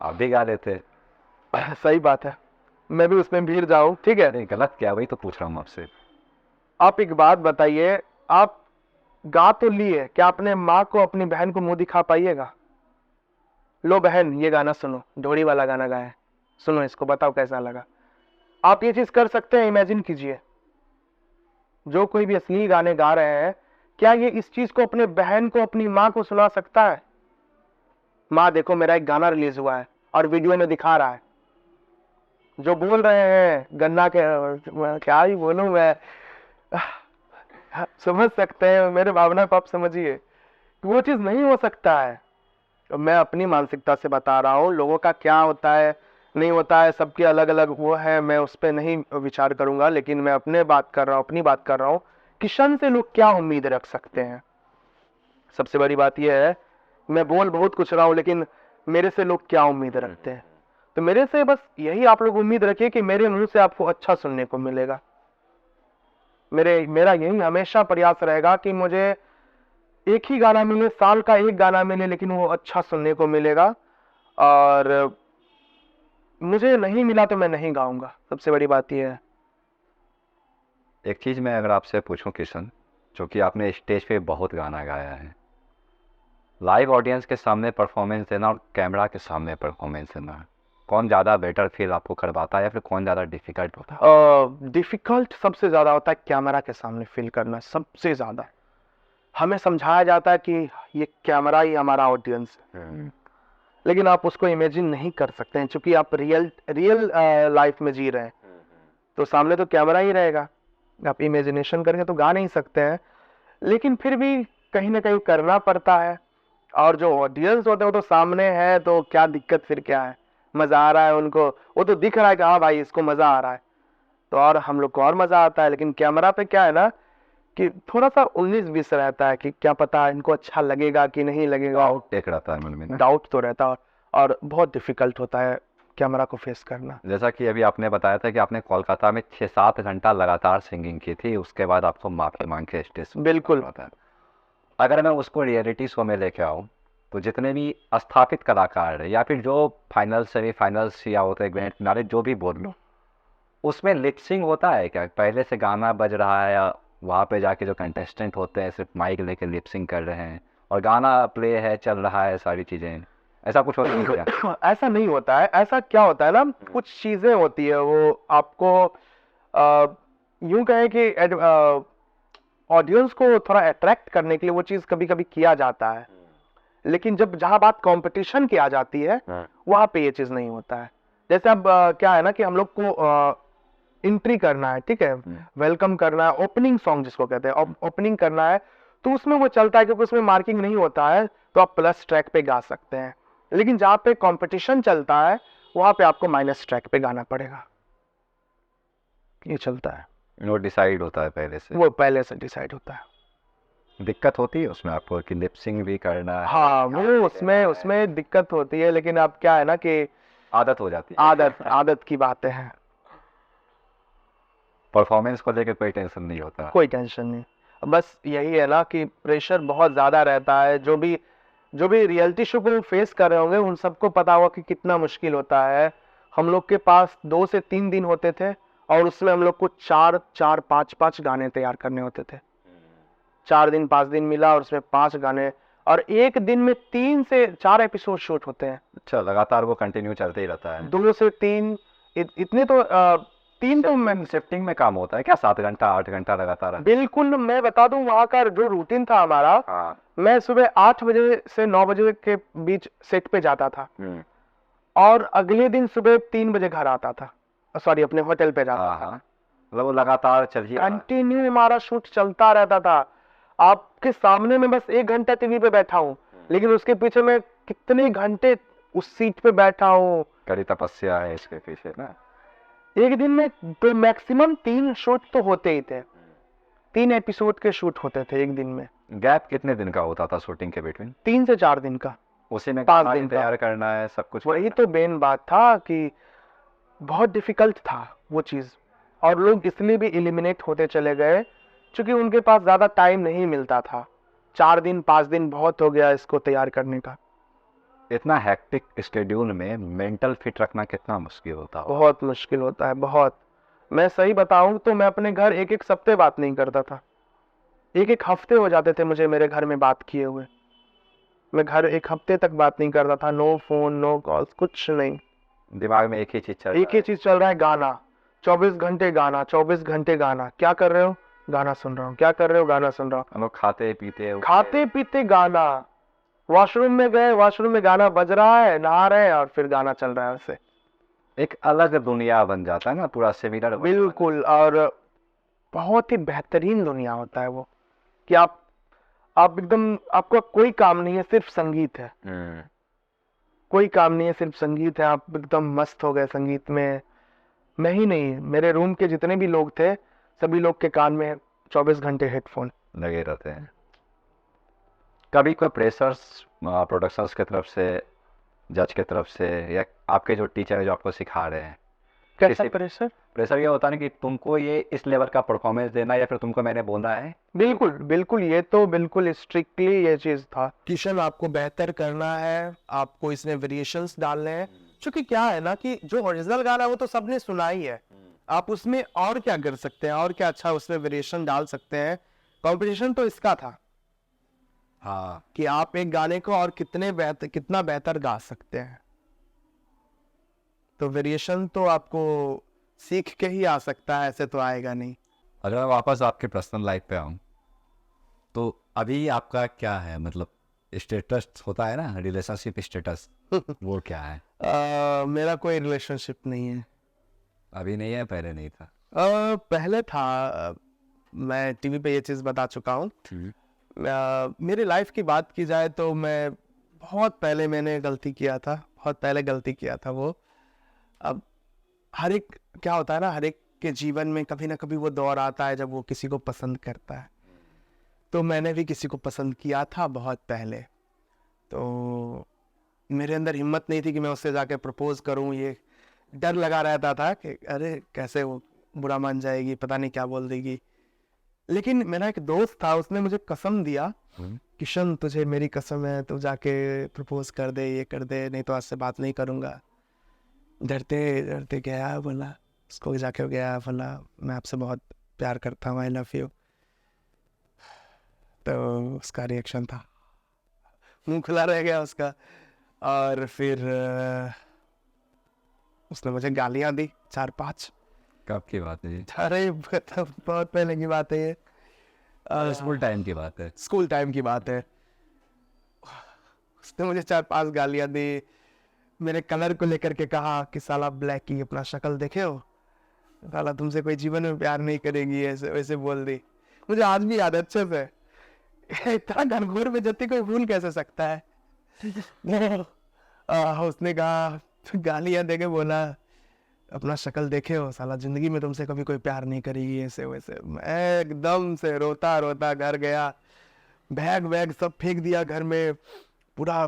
आप भी गा लेते। सही बात है, मैं भी उसमें भीड़ जाऊं, ठीक है। नहीं गलत क्या, वही तो पूछ रहा हूँ आपसे। आप एक बात बताइए, आप गा तो लिए, क्या अपने माँ को, अपनी बहन को मुंह दिखा पाइएगा? लो बहन ये गाना सुनो, ढोरी वाला गाना गाया है, सुनो इसको, बताओ कैसा लगा। आप ये चीज कर सकते हैं? इमेजिन कीजिए, जो कोई भी असली गाने गा रहे हैं, क्या ये इस चीज को अपने बहन को, अपनी माँ को सुना सकता है? माँ देखो मेरा एक गाना रिलीज हुआ है और वीडियो में दिखा रहा है, जो बोल रहे हैं गन्ना के, मैं क्या ही बोलूं मैं, समझ सकते हैं मेरे भावना को, आप समझिए कि वो चीज नहीं हो सकता है। तो मैं अपनी मानसिकता से बता रहा हूँ, लोगों का क्या होता है नहीं होता है, सबके अलग अलग वो है, मैं उस पर नहीं विचार करूंगा, लेकिन मैं अपनी बात कर रहा हूँ। किशन से लोग क्या उम्मीद रख सकते हैं? सबसे बड़ी बात यह है, मैं बोल बहुत कुछ रहा हूँ, लेकिन मेरे से लोग क्या उम्मीद रखते हैं? तो मेरे से बस यही आप लोग उम्मीद रखिए कि मेरे मुंह से आपको अच्छा सुनने को मिलेगा। मेरा यही हमेशा प्रयास रहेगा कि मुझे एक ही गाना मिले, साल का एक गाना मिले, लेकिन वो अच्छा सुनने को मिलेगा। और मुझे नहीं मिला तो मैं नहीं गाऊंगा, सबसे बड़ी बात यह है। एक चीज़ मैं अगर आपसे पूछूं किशन, जो कि आपने स्टेज पे बहुत गाना गाया है, लाइव ऑडियंस के सामने परफॉर्मेंस देना और कैमरा के सामने परफॉर्मेंस देना, कौन ज़्यादा बेटर फील आपको करवाता है या फिर कौन ज़्यादा डिफिकल्ट होता है? डिफिकल्ट सबसे ज्यादा होता है कैमरा के सामने फील करना, सबसे ज्यादा। हमें समझाया जाता है कि ये कैमरा ही हमारा ऑडियंस है, लेकिन आप उसको इमेजिन नहीं कर सकते हैं, क्योंकि आप रियल लाइफ में जी रहे हैं। तो सामने तो कैमरा ही रहेगा, आप इमेजिनेशन करके तो गा नहीं सकते हैं, लेकिन फिर भी कहीं ना कहीं करना पड़ता है। और जो ऑडियंस होते हैं वो तो सामने है, तो क्या दिक्कत, फिर क्या है, मजा आ रहा है उनको, वो तो दिख रहा है कि हाँ भाई इसको मजा आ रहा है, तो और हम लोग को और मजा आता है। लेकिन कैमरा पे क्या है ना, कि थोड़ा सा 19-20 रहता है कि क्या पता इनको अच्छा लगेगा कि नहीं लगेगा, डाउट एक रहता है मन में ना? डाउट तो रहता है, और बहुत डिफिकल्ट होता है कैमरा को फेस करना। जैसा कि अभी आपने बताया था कि आपने कोलकाता में 6-7 घंटा लगातार सिंगिंग की थी, उसके बाद आपको माफी मांग के स्टेज बिल्कुल। होता है। अगर मैं उसको रियलिटी शो में लेके आऊँ, तो जितने भी स्थापित कलाकार हैं या फिर जो फाइनल सेमीफाइनल्स या होते हैं ग्रैंड फिनाले, जो भी बोल लो, उसमें लिपसिंग होता है क्या? पहले से गाना बज रहा है या वहाँ पे जाके जो कंटेस्टेंट होते हैं सिर्फ माइक लेके लिपसिंग कर रहे हैं और गाना प्ले है, चल रहा है, सारी चीज़ें, ऐसा कुछ होता है क्या? ऐसा नहीं होता है। ऐसा क्या होता है ना, कुछ चीजें होती है वो आपको यूं कहें कि ऑडियंस को थोड़ा अट्रैक्ट करने के लिए वो चीज कभी कभी किया जाता है, लेकिन जब जहां बात कंपटीशन की आ जाती है वहां पे ये चीज नहीं होता है। जैसे अब क्या है ना कि हम लोग को एंट्री करना है, ठीक है, वेलकम करना है, ओपनिंग सॉन्ग जिसको कहते हैं, ओपनिंग करना है, तो उसमें वो चलता है, क्योंकि उसमें मार्किंग नहीं होता है, तो आप प्लस ट्रैक पे गा सकते हैं। लेकिन जहां पे कंपटीशन चलता है वहां पे आपको माइनस ट्रैक पे गाना पड़ेगा, ये चलता है, वो डिसाइड होता है पहले से? वो पहले से डिसाइड होता है। दिक्कत होती है उसमें आपको कि लिपसिंग भी करना है? हाँ, वो उसमें दिक्कत होती है, लेकिन अब क्या है ना कि आदत हो जाती है। आदत की बातें हैं। परफॉर्मेंस को लेकर कोई टेंशन नहीं होता? कोई टेंशन नहीं, बस यही है ना कि प्रेशर बहुत ज्यादा रहता है। जो भी रियलिटी शो को फेस कर रहे होंगे उन सबको पता होगा कि कितना मुश्किल होता है। हम लोग के पास 2 से 3 दिन होते थे, और उसमें हम लोग को 4-5 गाने तैयार करने होते थे। 4 दिन 5 दिन मिला और उसमें 5 गाने, और एक दिन में 3 से 4 एपिसोड शूट होते हैं। अच्छा, लगातार वो कंटिन्यू चलते ही रहता है? 2 से 3, इतने तो 3 तो मैं शिफ्टिंग में काम होता है क्या? 7 घंटा 8 घंटा लगातार? बिल्कुल, मैं बता दूं वहां का जो रूटीन था हमारा, हाँ। मैं सुबह 8 बजे से 9 बजे के बीच सेट पे जाता था, और अगले दिन सुबह 3 बजे घर आता था, सॉरी अपने होटल पे जाता था। मतलब वो लगातार चलिए कंटिन्यू हमारा शूट चलता रहता था। आपके सामने में बस 1 घंटा टीवी पे बैठा हूँ, लेकिन उसके पीछे मैं कितने घंटे उस सीट पे बैठा हूँ। कड़ी तपस्या है इसके पीछे ना। एक दिन में तो मैक्सिमम 3 शूट तो होते ही थे, 3 एपिसोड के शूट होते थे एक दिन में। गैप कितने दिन का होता था शूटिंग के बिटवीन? 3 से 4 दिन का। उसी में 5 गाना दिन तैयार करना है, सब कुछ वही तो मेन बात था कि बहुत डिफिकल्ट था वो चीज, और लोग इसलिए भी एलिमिनेट होते चले गए क्योंकि उनके पास ज्यादा टाइम नहीं मिलता था। 4 दिन 5 दिन बहुत हो गया इसको तैयार करने का। इतना हेक्टिक स्केड्यूल में मेंटल फिट रखना कितना मुश्किल होता है? बहुत मुश्किल होता है, बहुत। मैं सही बताऊं तो मैं अपने घर एक हफ्ते बात नहीं करता था। एक हफ्ते हो जाते थे मुझे मेरे घर में बात किए हुए। मैं घर 1 हफ्ते तक बात नहीं करता था, नो फोन नो कॉल्स, कुछ नहीं। दिमाग में एक ही चीज चल रहा है, गाना। 24 घंटे गाना, 24 घंटे गाना। क्या कर रहे हो? गाना सुन रहा हूँ। क्या कर रहे हो? गाना सुन रहा हूँ। हम लोग खाते पीते गाना। वॉशरूम में गए, वॉशरूम में गाना बज रहा है, नहा रहे हैं और फिर गाना चल रहा है। वैसे एक अलग दुनिया बन जाता है ना, पूरा सिमिलर। बिल्कुल। और बहुत ही बेहतरीन दुनिया होता है वो, कि आप एकदम, आपका कोई काम नहीं है, सिर्फ संगीत है। कोई काम नहीं है, सिर्फ संगीत है। आप एकदम मस्त हो गए संगीत में। मैं ही नहीं, मेरे रूम के जितने भी लोग थे, सभी लोग के कान में 24 घंटे हेडफोन लगे रहते हैं। कभी कोई प्रेशर्स प्रोडक्शंस की तरफ से, जज की तरफ से, या आपके जो टीचर है जो आपको सिखा रहे हैं, कैसा किसी प्रेशर? प्रेशर ये होता है ना कि तुमको ये इस लेवल का परफॉर्मेंस देना है, या फिर तुमको मैंने बोलना है? बिल्कुल बिल्कुल, ये तो बिल्कुल स्ट्रिक्टली ये चीज था, किशन आपको बेहतर करना है, आपको इसमें वेरिएशंस डालने हैं। क्योंकि क्या है ना, कि जो ओरिजिनल गाना है वो तो सबने सुना ही है, आप उसमें और क्या कर सकते हैं, और क्या अच्छा उसमें वेरिएशन डाल सकते हैं। कंपटीशन तो इसका था हाँ। कि आप एक गाने को और कितना बेहतर गा सकते हैं। तो वेरिएशन तो आपको सीख के ही आ सकता है, ऐसे तो आएगा नहीं। अगर मैं वापस आपके पर्सनल लाइफ पे आऊँ, तो अभी आपका क्या है, मतलब स्टेटस होता है ना, रिलेशनशिप स्टेटस, वो क्या है? मेरा कोई रिलेशनशिप नहीं है। अभी नहीं है, पहले नहीं था? पहले था। मैं टीवी पे ये चीज़ बता चुका हूँ। मेरी लाइफ की बात की जाए तो मैं बहुत पहले मैंने गलती किया था, बहुत पहले गलती किया था वो। अब हर एक, क्या होता है ना, हर एक के जीवन में कभी ना कभी वो दौर आता है जब वो किसी को पसंद करता है। तो मैंने भी किसी को पसंद किया था बहुत पहले। तो मेरे अंदर हिम्मत नहीं थी कि मैं उससे जाके प्रपोज करूं। ये डर लगा रहता था कि अरे कैसे वो बुरा मान जाएगी, पता नहीं क्या बोल देगी। लेकिन मेरा एक दोस्त था, उसने मुझे कसम दिया, किशन तुझे मेरी कसम है, तू जाके प्रपोज कर दे, ये कर दे, नहीं तो आज से बात नहीं करूंगा। डरते डरते गया, बोला उसको, जाके गया, बोला मैं आपसे बहुत प्यार करता हूँ, आई लव यू। तो उसका रिएक्शन था, मुंह खुला रह गया उसका। और फिर उसने मुझे गालियां दी 4-5। कब की बात है ये? अरे बहुत पहले की बात है ये। स्कूल टाइम की बात है? स्कूल टाइम की बात है। उसने मुझे 4-5 गालियां दी, मेरे कलर को लेकर के कहा कि साला ब्लैक की अपना शक्ल देखे हो, साला तुमसे कोई जीवन में प्यार नहीं करेगी, ऐसे वैसे बोल दी। मुझे आज भी याद है अच्छे से। इतना घनघोर बेइज्जती कोई भूल कैसे सकता है। उसने कहा, गालियां देके बोला अपना शक्ल देखे हो, साला जिंदगी में तुमसे कभी कोई प्यार नहीं करेगी, ऐसे वैसे। मैं एकदम से रोता रोता घर गया, बैग वैग सब फेंक दिया घर में, पूरा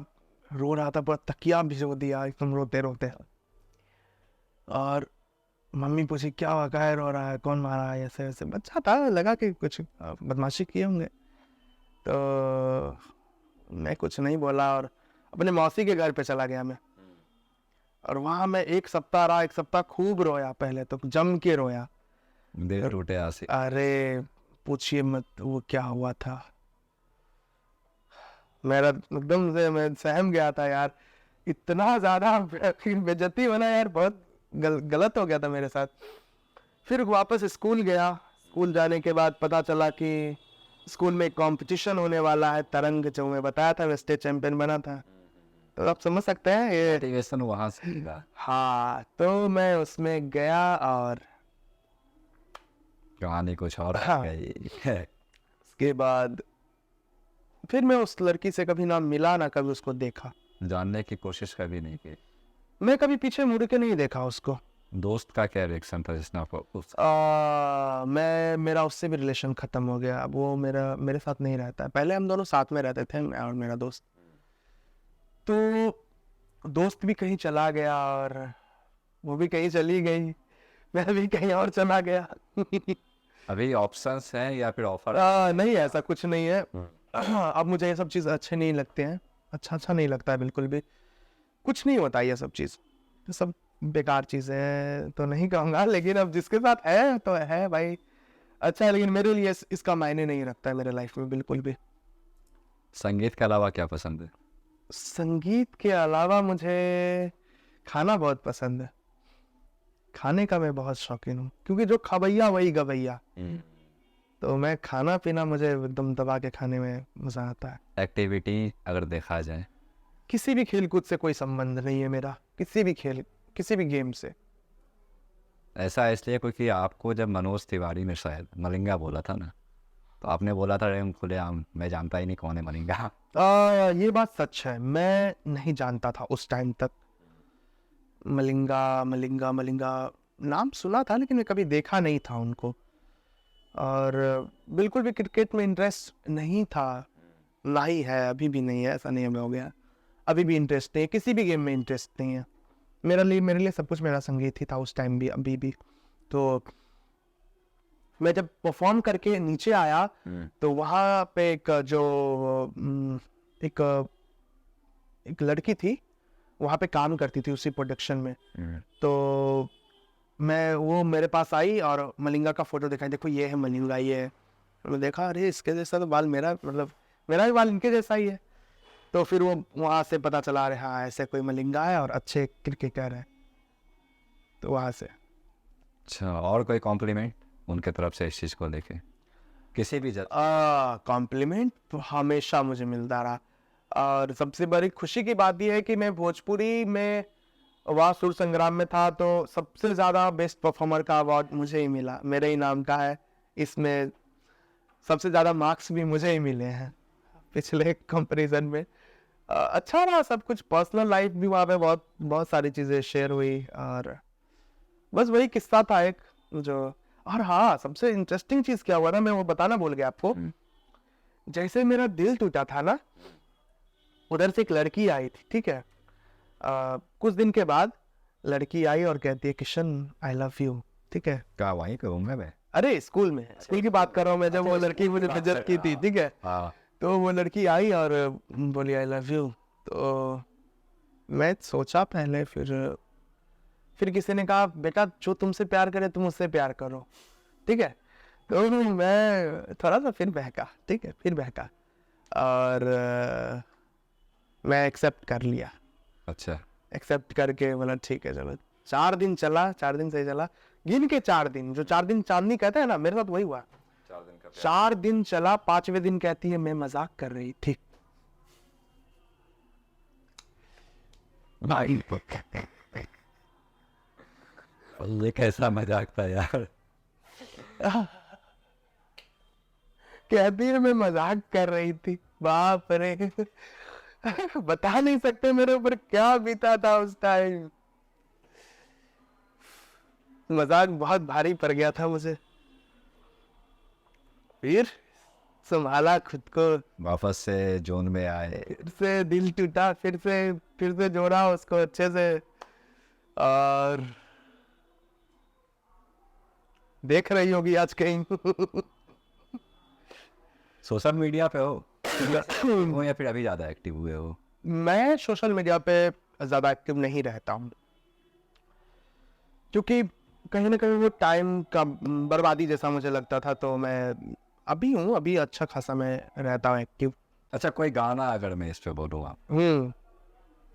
रो रहा था, पूरा तकिया भिजो दिया एकदम रोते रोते। और मम्मी पूछी क्या हुआ, काहे रो रहा है, कौन मारा है, ऐसे वैसे। बच्चा था, लगा कि कुछ बदमाशी किए होंगे। तो मैं कुछ नहीं बोला और अपने मौसी के घर पे चला गया मैं। और वहां मैं 1 सप्ताह रहा, 1 सप्ताह खूब रोया, पहले तो जम के रोया। दिल टूटे आंसू। अरे पूछिए मत वो क्या हुआ था, मेरा एकदम से मैं सहम गया था यार। इतना ज्यादा बेइज्जती होना यार, बहुत गलत हो गया था मेरे साथ। फिर वापस स्कूल गया। स्कूल जाने के बाद पता चला कि स्कूल में एक कंपटीशन होने वाला है, तरंग, जो मैं बताया था मैं स्टेट चैंपियन बना था। तो आप समझ सकते हैं ये। मोटिवेशन वहां से मिला। हाँ, तो मैं उसमें गया और कहानी कुछ और हाँ। गई। उसके बाद फिर मैं उस लड़की से कभी ना मिला, ना कभी उसको देखा। जानने की कोशिश कभी नहीं की? मैं कभी पीछे मुड़ के नहीं देखा उसको। दोस्त का क्या रिएक्शन था जिसने आपको मेरा उससे भी रिलेशन खत्म हो गया। अब वो मेरे साथ नहीं रहता है। पहले हम दोनों साथ में रहते थे, मैं और मेरा दोस्त। तो दोस्त भी कहीं चला गया और वो भी कहीं चली गई, मैं भी कहीं और चला गया। अभी ऑप्शंस हैं या फिर ऑफर? नहीं, ऐसा कुछ नहीं है। अब मुझे ये सब चीज़ अच्छे नहीं लगते हैं, अच्छा नहीं लगता है बिल्कुल भी। कुछ नहीं होता ये सब चीज़, ये सब बेकार चीज़ें हैं तो नहीं कहूँगा, लेकिन अब जिसके साथ है तो है भाई, अच्छा है। लेकिन मेरे लिए इसका मायने नहीं रखता है मेरे लाइफ में बिल्कुल भी। संगीत के अलावा क्या पसंद है? संगीत के अलावा मुझे खाना बहुत पसंद है। खाने का मैं बहुत शौकीन हूँ, क्योंकि जो खबैया वही गवैया। तो मैं खाना पीना मुझे एकदम दबा के खाने में मज़ा आता है। एक्टिविटी अगर देखा जाए, किसी भी खेल कूद से कोई संबंध नहीं है मेरा, किसी भी खेल किसी भी गेम से। ऐसा इसलिए क्योंकि आपको जब मनोज तिवारी ने शायद मलिंगा बोला था ना, तो आपने बोला था एकदम खुलेआम, मैं जानता ही नहीं कौन है मलिंगा। ये बात सच है, मैं नहीं जानता था उस टाइम तक। मलिंगा मलिंगा मलिंगा नाम सुना था, लेकिन मैं कभी देखा नहीं था उनको। और बिल्कुल भी क्रिकेट में इंटरेस्ट नहीं था, ना ही है, अभी भी नहीं है, ऐसा नहीं है हो गया। अभी भी इंटरेस्ट नहीं है, किसी भी गेम में इंटरेस्ट नहीं है। मेरे लिए सब कुछ मेरा संगीत ही था उस टाइम भी, अभी भी। तो मैं जब परफॉर्म करके नीचे आया तो वहाँ पे एक एक लड़की थी, वहाँ पे काम करती थी उसी प्रोडक्शन में। तो वो मेरे पास आई और मलिंगा का फोटो दिखाई, देखो ये है मलिंगा, ये है। मैं देखा, अरे इसके जैसा तो बाल मेरा, मतलब मेरा भी बाल इनके जैसा ही है। तो फिर वो वहाँ से पता चला, रहे हाँ ऐसे कोई मलिंगा है और अच्छे क्रिकेटर है, तो वहाँ से। अच्छा, और कोई कॉम्प्लीमेंट उनके तरफ से इस चीज़ को लेके, किसी भी कॉम्प्लीमेंट तो हमेशा मुझे मिलता रहा। और सबसे बड़ी खुशी की बात यह है कि मैं भोजपुरी में वहाँ सुर संग्राम में था, तो सबसे ज़्यादा बेस्ट परफॉर्मर का अवार्ड मुझे ही मिला, मेरे ही नाम का है। इसमें सबसे ज़्यादा मार्क्स भी मुझे ही मिले हैं पिछले कंपैरिजन में। अच्छा रहा सब कुछ, पर्सनल लाइफ भी वहाँ पे बहुत बहुत सारी चीज़ें शेयर हुई, और बस वही किस्सा था एक जो। और हाँ, सबसे इंटरेस्टिंग चीज़ क्या हुआ ना, मैं वो बताना भूल गया आपको। जैसे मेरा दिल टूटा था ना, उधर से एक लड़की आई थी, ठीक है। कुछ दिन के बाद लड़की आई और कहती है, किशन आई लव यू, ठीक है। का वहीं पे उम्र में? अरे स्कूल में, स्कूल की बात कर रहा हूँ मैं, जब वो लड़की मुझे विजिट की थी, ठीक है। तो वो लड़की आई और बोली आई लव यू। तो मैं सोचा पहले, फिर किसी ने कहा, बेटा जो तुमसे प्यार करे तुम उससे प्यार करो, ठीक है। तो मैं थोड़ा सा फिर बहका, ठीक है, फिर बहका, और मैं एक्सेप्ट कर लिया। अच्छा, एक्सेप्ट करके बोला ठीक है चलो। 4 दिन चला, 4 दिन सही चला, गिन के 4 दिन, जो 4 दिन चांदनी कहते हैं ना, मेरे साथ वही हुआ। 4 दिन चला, 5वें दिन कहती है मैं मजाक कर रही थी। भाई ये कैसा मजाक था यार। कहती है मैं मजाक कर रही थी, बाप रे। बता नहीं सकते मेरे ऊपर क्या बीता था उस टाइम। मजाक बहुत भारी पड़ गया था मुझे। फिर संभाला खुद को, वापस से जोन में आए। फिर से दिल टूटा, फिर से जोड़ा उसको अच्छे से। और देख रही होगी आज कहीं। सोशल मीडिया पे हो वो या फिर अभी ज़्यादा एक्टिव हुए हो? मैं सोशल मीडिया पे ज़्यादा एक्टिव नहीं रहता हूँ, क्योंकि कहीं ना कहीं वो टाइम का बर्बादी जैसा मुझे लगता था। तो मैं अभी हूँ, अभी अच्छा खासा मैं रहता हूँ एक्टिव। अच्छा, कोई गाना अगर मैं इस पे बोलूँ आप,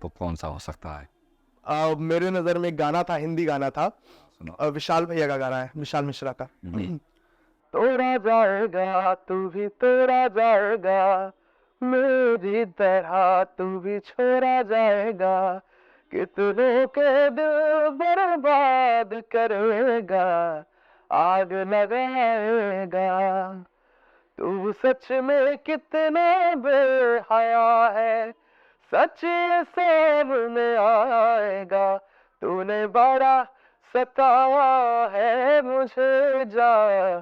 तो कौन सा हो सकता है? मेरे नज़र में एक गाना था, हिंदी गाना था, सुनो। विशाल भैया का गाना है, विशाल मिश्रा का। तोड़ा जाएगा तू भी तोड़ा जाएगा, मेरी तरह तू भी छोड़ा जाएगा, कि तूने के दिल बर्बाद करेगा, आग लगाएगा। तू सच में कितना बेहया है, सच ये सामने आएगा। तूने बड़ा सताया है मुझे, जा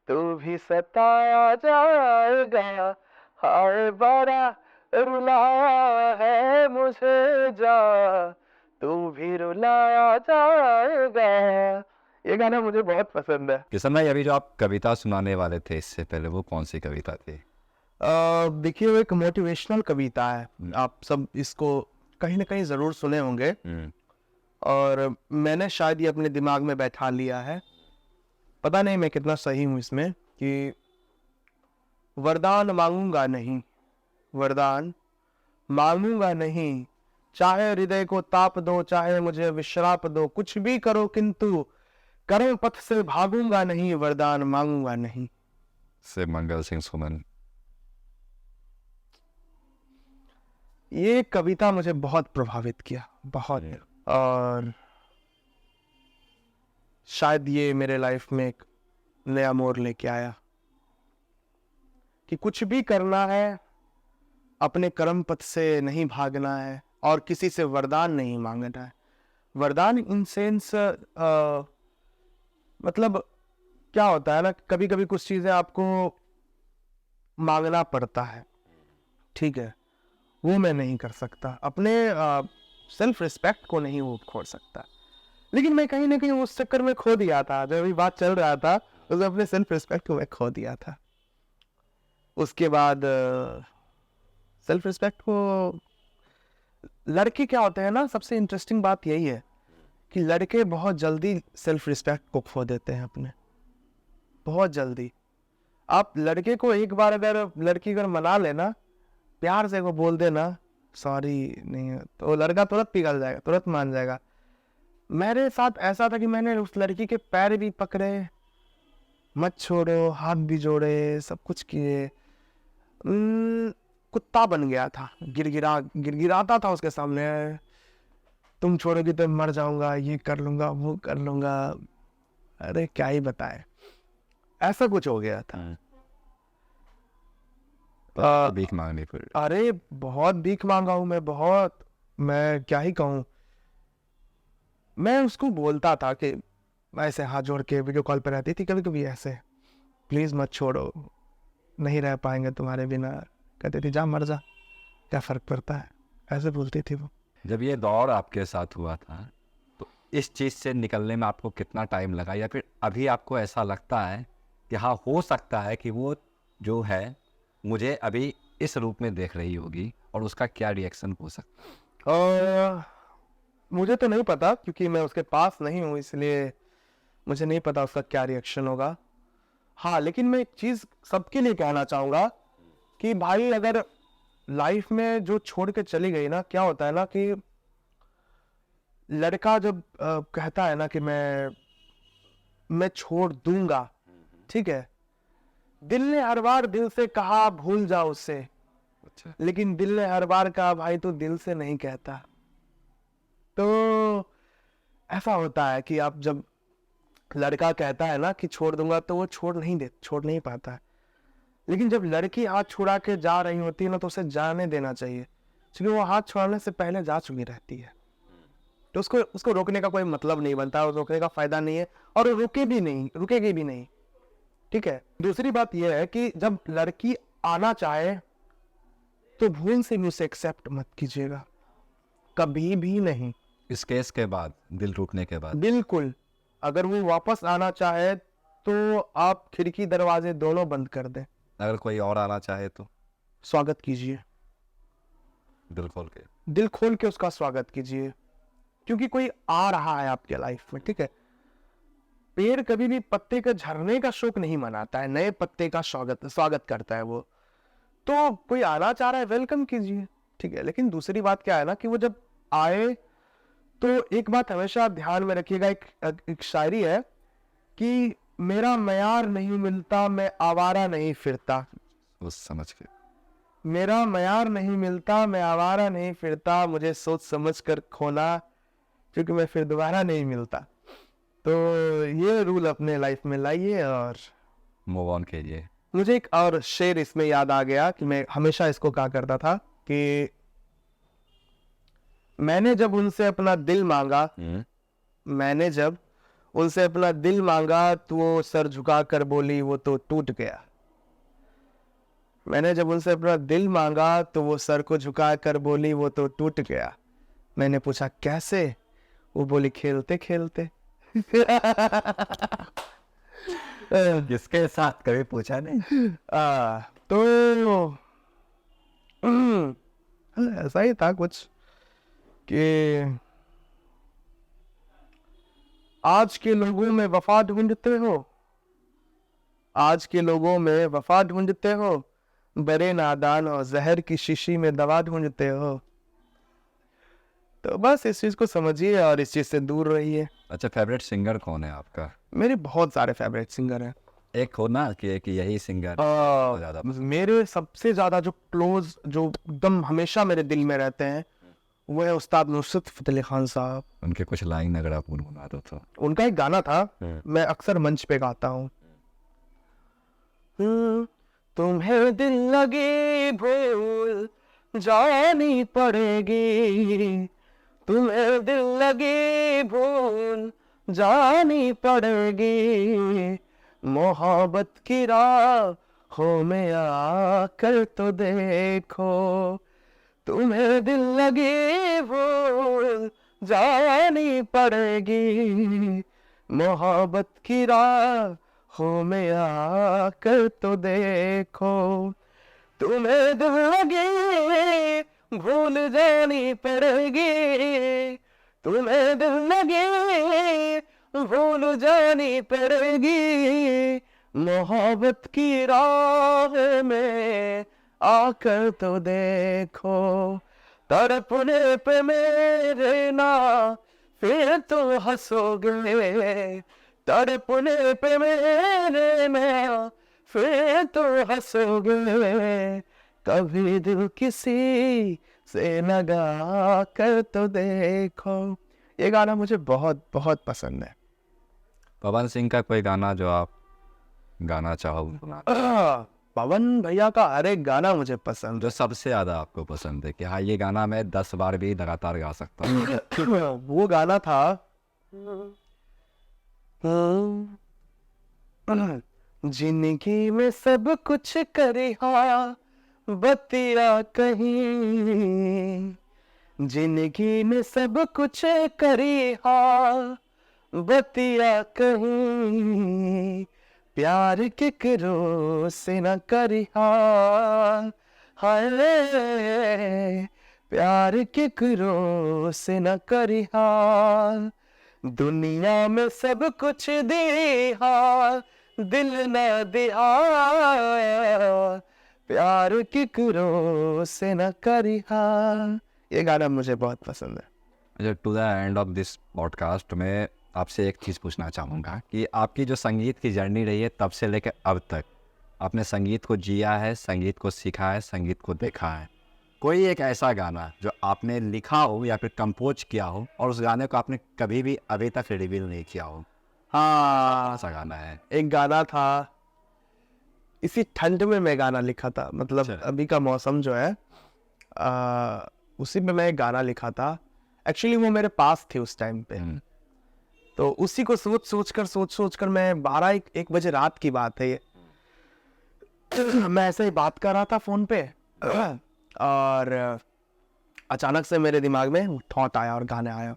तू भी सताया जाएगा। हाय बड़ा रुलाया है मुझे, जा तू भी रुलाया जाएगा। ये गाना मुझे बहुत पसंद है। किशन भाई, अभी जो आप कविता सुनाने वाले थे इससे पहले, वो कौन सी कविता थी? देखिए वो एक मोटिवेशनल कविता है, आप सब इसको कहीं ना कहीं ज़रूर सुने होंगे, और मैंने शायद ये अपने दिमाग में बैठा लिया है। पता नहीं मैं कितना सही हूँ इसमें, कि वरदान मांगूंगा नहीं, वरदान मांगूंगा नहीं, चाहे हृदय को ताप दो, चाहे मुझे विश्राप दो, कुछ भी करो किंतु कर्म पथ से भागूंगा नहीं, वरदान मांगूंगा नहीं। से मंगल सिंह सुमन। ये कविता मुझे बहुत प्रभावित किया, बहुत। और शायद ये मेरे लाइफ में एक नया मोड़ लेके आया कि कुछ भी करना है अपने कर्म पथ से नहीं भागना है और किसी से वरदान नहीं मांगना है। वरदान इन सेंस मतलब क्या होता है ना, कभी कभी कुछ चीजें आपको मांगना पड़ता है, ठीक है, वो मैं नहीं कर सकता। अपने सेल्फ रिस्पेक्ट को नहीं वो खोल सकता, लेकिन मैं कहीं ना कहीं उस चक्कर में खो दिया था। जब अभी बात चल रहा था तो अपने सेल्फ रिस्पेक्ट को मैं खो दिया था। उसके बाद सेल्फ रिस्पेक्ट को, लड़के क्या होते हैं ना, सबसे इंटरेस्टिंग बात यही है कि लड़के बहुत जल्दी सेल्फ रिस्पेक्ट को खो देते हैं अपने, बहुत जल्दी। आप लड़के को एक बार अगर लड़की अगर मना लेना, प्यार से वो बोल देना सॉरी नहीं है, तो वो लड़का तुरंत पिघल जाएगा, तुरंत मान जाएगा। मेरे साथ ऐसा था कि मैंने उस लड़की के पैर भी पकड़े, मत छोड़ो, हाथ भी जोड़े, सब कुछ किए। कुत्ता बन गया था, गिड़गिड़ाता था उसके सामने, तुम छोड़ोगी तो मर जाऊंगा, ये कर लूंगा, वो कर लूंगा। अरे क्या ही बताए, ऐसा कुछ हो गया था। भीख मांगनी पड़ी। अरे बहुत भीख मांगा हूं मैं, बहुत, मैं क्या ही कहूँ। मैं उसको बोलता था कि ऐसे हाथ जोड़ के, वीडियो कॉल पर रहती थी कभी कभी ऐसे, प्लीज मत छोड़ो, नहीं रह पाएंगे तुम्हारे बिना। कहती थी जा मर जा, क्या फर्क पड़ता है, ऐसे बोलती थी वो। जब ये दौर आपके साथ हुआ था तो इस चीज़ से निकलने में आपको कितना टाइम लगा, या फिर अभी आपको ऐसा लगता है कि हाँ हो सकता है कि वो जो है मुझे अभी इस रूप में देख रही होगी, और उसका क्या रिएक्शन हो सकता है? मुझे तो नहीं पता, क्योंकि मैं उसके पास नहीं हूँ, इसलिए मुझे नहीं पता उसका क्या रिएक्शन होगा। हाँ, लेकिन मैं एक चीज सबके लिए कहना चाहूंगा कि भाई अगर लाइफ में जो छोड़ के चली गई ना, क्या होता है ना कि लड़का जब कहता है ना कि मैं छोड़ दूंगा, ठीक है, दिल ने हर बार दिल से कहा भूल जाओ उसे, अच्छा। लेकिन दिल ने हर बार कहा भाई तू दिल से नहीं कहता। तो ऐसा होता है कि आप जब लड़का कहता है ना कि छोड़ दूंगा, तो वो छोड़ नहीं पाता है। लेकिन जब लड़की हाथ छुड़ा के जा रही होती है ना, तो उसे जाने देना चाहिए, क्योंकि वो हाथ छुड़ाने से पहले जा चुकी रहती है। तो उसको रोकने का कोई मतलब नहीं बनता, और रोकने का फायदा नहीं है, और रुकेगी भी नहीं, ठीक है। दूसरी बात यह है कि जब लड़की आना चाहे तो भूल से भी उसे एक्सेप्ट मत कीजिएगा, कभी भी नहीं। इस केस के बाद, दिल टूटने के बाद, बिल्कुल, अगर वो वापस आना चाहे तो आप खिड़की दरवाजे दोनों बंद कर दें। अगर कोई और आना चाहे तो स्वागत कीजिए, दिल खोल के उसका स्वागत कीजिए, क्योंकि कोई आ रहा है आपके लाइफ में, ठीक है। पेड़ कभी भी पत्ते के झरने का शोक नहीं मनाता है, नए पत्ते का स्वागत करता है वो। तो कोई आना चाह रहा है, वेलकम कीजिए, ठीक है। लेकिन दूसरी बात क्या है ना कि वो जब आए तो एक बात हमेशा ध्यान में रखिएगा, एक शायरी है कि मेरा मयार नहीं मिलता, मैं आवारा नहीं फिरता। उस समझ के, मेरा मयार नहीं मिलता, मैं आवारा नहीं फिरता, मुझे सोच समझ कर खोना, क्योंकि मैं फिर दोबारा नहीं मिलता। तो ये रूल अपने लाइफ में लाइए और मूव ऑन कीजिए। मुझे एक और शेर इसमें याद आ गया कि मैं हमेशा इसको कहा करता था कि मैंने जब उनसे अपना दिल मांगा, मैंने जब उनसे अपना दिल मांगा तो वो सर झुका कर बोली वो तो टूट गया। मैंने जब उनसे अपना दिल मांगा तो वो सर को झुका कर बोली वो तो टूट गया। मैंने पूछा कैसे, वो बोली खेलते खेलते। किसके साथ, कभी पूछा नहीं? तो ऐसा ही था कुछ कि आज के लोगों में वफा ढूंढते हो, आज के लोगों में वफा ढूंढते हो, बड़े नादान और जहर की शीशी में दवा ढूंढते हो। तो बस इस चीज को समझिए और इस चीज से दूर रहिए। अच्छा, फेवरेट सिंगर कौन है आपका? मेरे बहुत सारे फेवरेट सिंगर हैं। एक हो ना कि एक यही सिंगर ज्यादा? मेरे सबसे ज्यादा जो क्लोज, जो एकदम हमेशा मेरे दिल में रहते हैं, वो है उस्ताद नुसरत फ़तेह अली खान साहब। उनके कुछ लाइन अगर आप गुनगुना दो तो। उनका एक गाना था, मैं अक्सर मंच पे गाता हूँ। तुम्हें दिल लगी भूल जानी पड़ेगी, तुम्हें दिल लगी भूल जानी पड़ेगी, मोहब्बत की राहों में आकर तो देखो, तुम्हें दिल लगी भूल जानी पड़ेगी, मोहब्बत की राहों में आकर तो देखो, तुम्हें दिल लगी भूल जानी पड़ेगी, तुम्हें दिल लगी भूल जानी पड़ेगी, मोहब्बत की राह में आकर तो देखो, तड़पने पे मेरे ना फिर तो हंसोगे, तड़पने पे मेरे ना फिर तो हंसोगे, कभी दिल किसी से लगा कर तो देखो। ये गाना मुझे बहुत बहुत पसंद है। पवन सिंह का कोई गाना जो आप गाना चाहो गुनगुना दो। पवन भैया का हर एक गाना मुझे पसंद जो सबसे ज़्यादा आपको पसंद है कि हाँ ये गाना मैं 10 बार भी लगातार गा सकता हूँ। है। वो गाना था जिंदगी में सब कुछ करिहा बतिया कहीं, जिंदगी में सब कुछ करिहा बतिया कहीं, प्यार केकरो से न करिहा, हाय प्यार केकरो से न करिहा, दुनिया में सब कुछ दिहा दिल न दिहा, प्यार केकरो से न करिहा। ये गाना मुझे बहुत पसंद है। अच्छा, to the end of this podcast में आपसे एक चीज़ पूछना चाहूँगा कि आपकी जो संगीत की जर्नी रही है तब से लेकर अब तक आपने संगीत को जिया है, संगीत को सीखा है, संगीत को देखा है, कोई एक ऐसा गाना जो आपने लिखा हो या फिर कंपोज किया हो और उस गाने को आपने कभी भी अभी तक रिवील नहीं किया हो, हाँ, ऐसा गाना है? एक गाना था, इसी ठंड में मैं गाना लिखा था, मतलब अच्छा। अभी का मौसम जो है उसी में मैं एक गाना लिखा था। एक्चुअली वो मेरे पास थी उस टाइम पे, तो उसी को सोच कर मैं 12-1 बजे रात की बात है ये, मैं ऐसे ही बात कर रहा था फोन पे और अचानक से मेरे दिमाग में थॉट आया और गाना आया।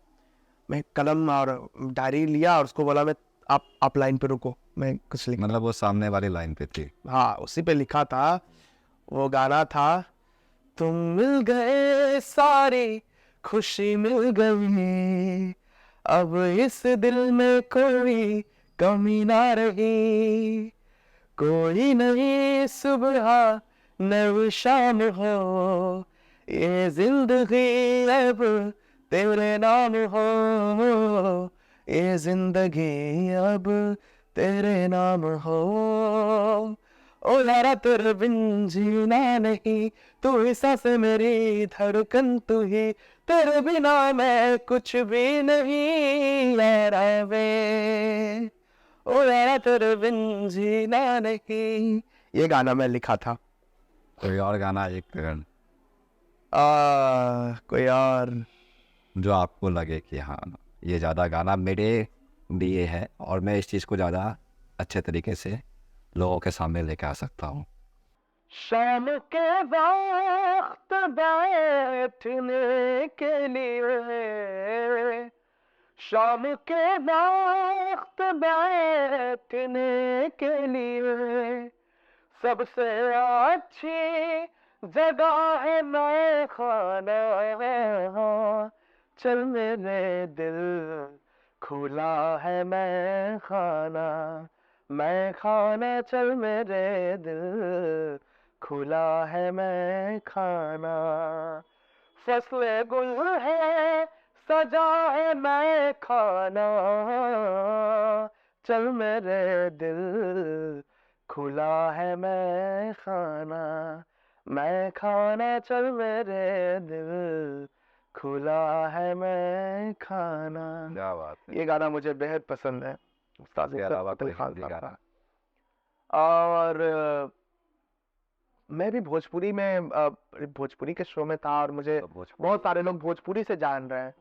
मैं कलम और डायरी लिया और उसको बोला मैं आप लाइन पे रुको, मैं कुछ लिख। मतलब वो सामने वाली लाइन पे थी। हाँ, उसी पे लिखा था। वो गाना था, तुम मिल गए सारी खुशी मिल गई, अब इस दिल में कोई कमी ना रही, कोई नई सुबह नई शाम हो, ये जिंदगी अब तेरे नाम हो, ये जिंदगी अब तेरे नाम हो, ओ यारा तेरे बिन जीना नहीं, तू ही सांस मेरी धड़कन तू ही, तेरे बिना मैं कुछ भी नहीं यारा वे, ओ यारा तेरे बिन जीना नहीं। ये गाना मैं लिखा था। कोई और गाना एक कोई और जो आपको लगे कि हाँ ये ज़्यादा गाना मेरे लिए है और मैं इस चीज़ को ज़्यादा अच्छे तरीके से लोगों के सामने लेके आ सकता हूँ? शाम के वक्त बैठने के लिए, शाम के वक्त बैठने के लिए, सबसे अच्छी जगह है मैं खाना, चल मेरे दिल खुला है मैं खाना, मैं खाना चल मेरे दिल खुला है मैं खाना, फसले गुल है सजा है मैं खाना, चल मेरे दिल खुला है मैं खाना, मैं खाना चल मेरे दिल खुला है मैं खाना। क्या बात है। ये गाना मुझे बेहद पसंद है, उस्ताद इसके अलावा नुसरत कोई फतेह खान हिंदी साहब गाना? का। और मैं भी भोजपुरी में भोजपुरी के शो में था, और मुझे तो भोजपुरी बहुत सारे लोग भोजपुरी से जान रहे हैं।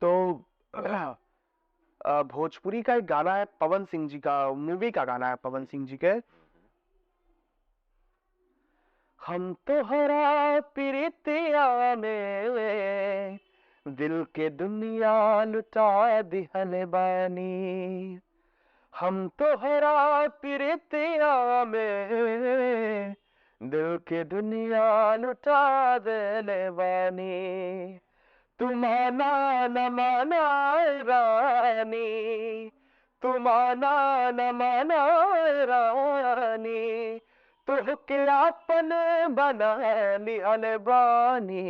तो भोजपुरी का एक गाना है पवन सिंह जी का, मूवी का गाना है पवन सिंह जी के। हम तोहरा प्रीतिया में दिल के दुनिया लुटा दिहल बानी। हम तोहरा प्रीतिया में दिल के दुनिया लुटा दिले बानी। तू माना न माना रानी, तू माना न माना रानी, तुहके आपन बना लिहल बानी।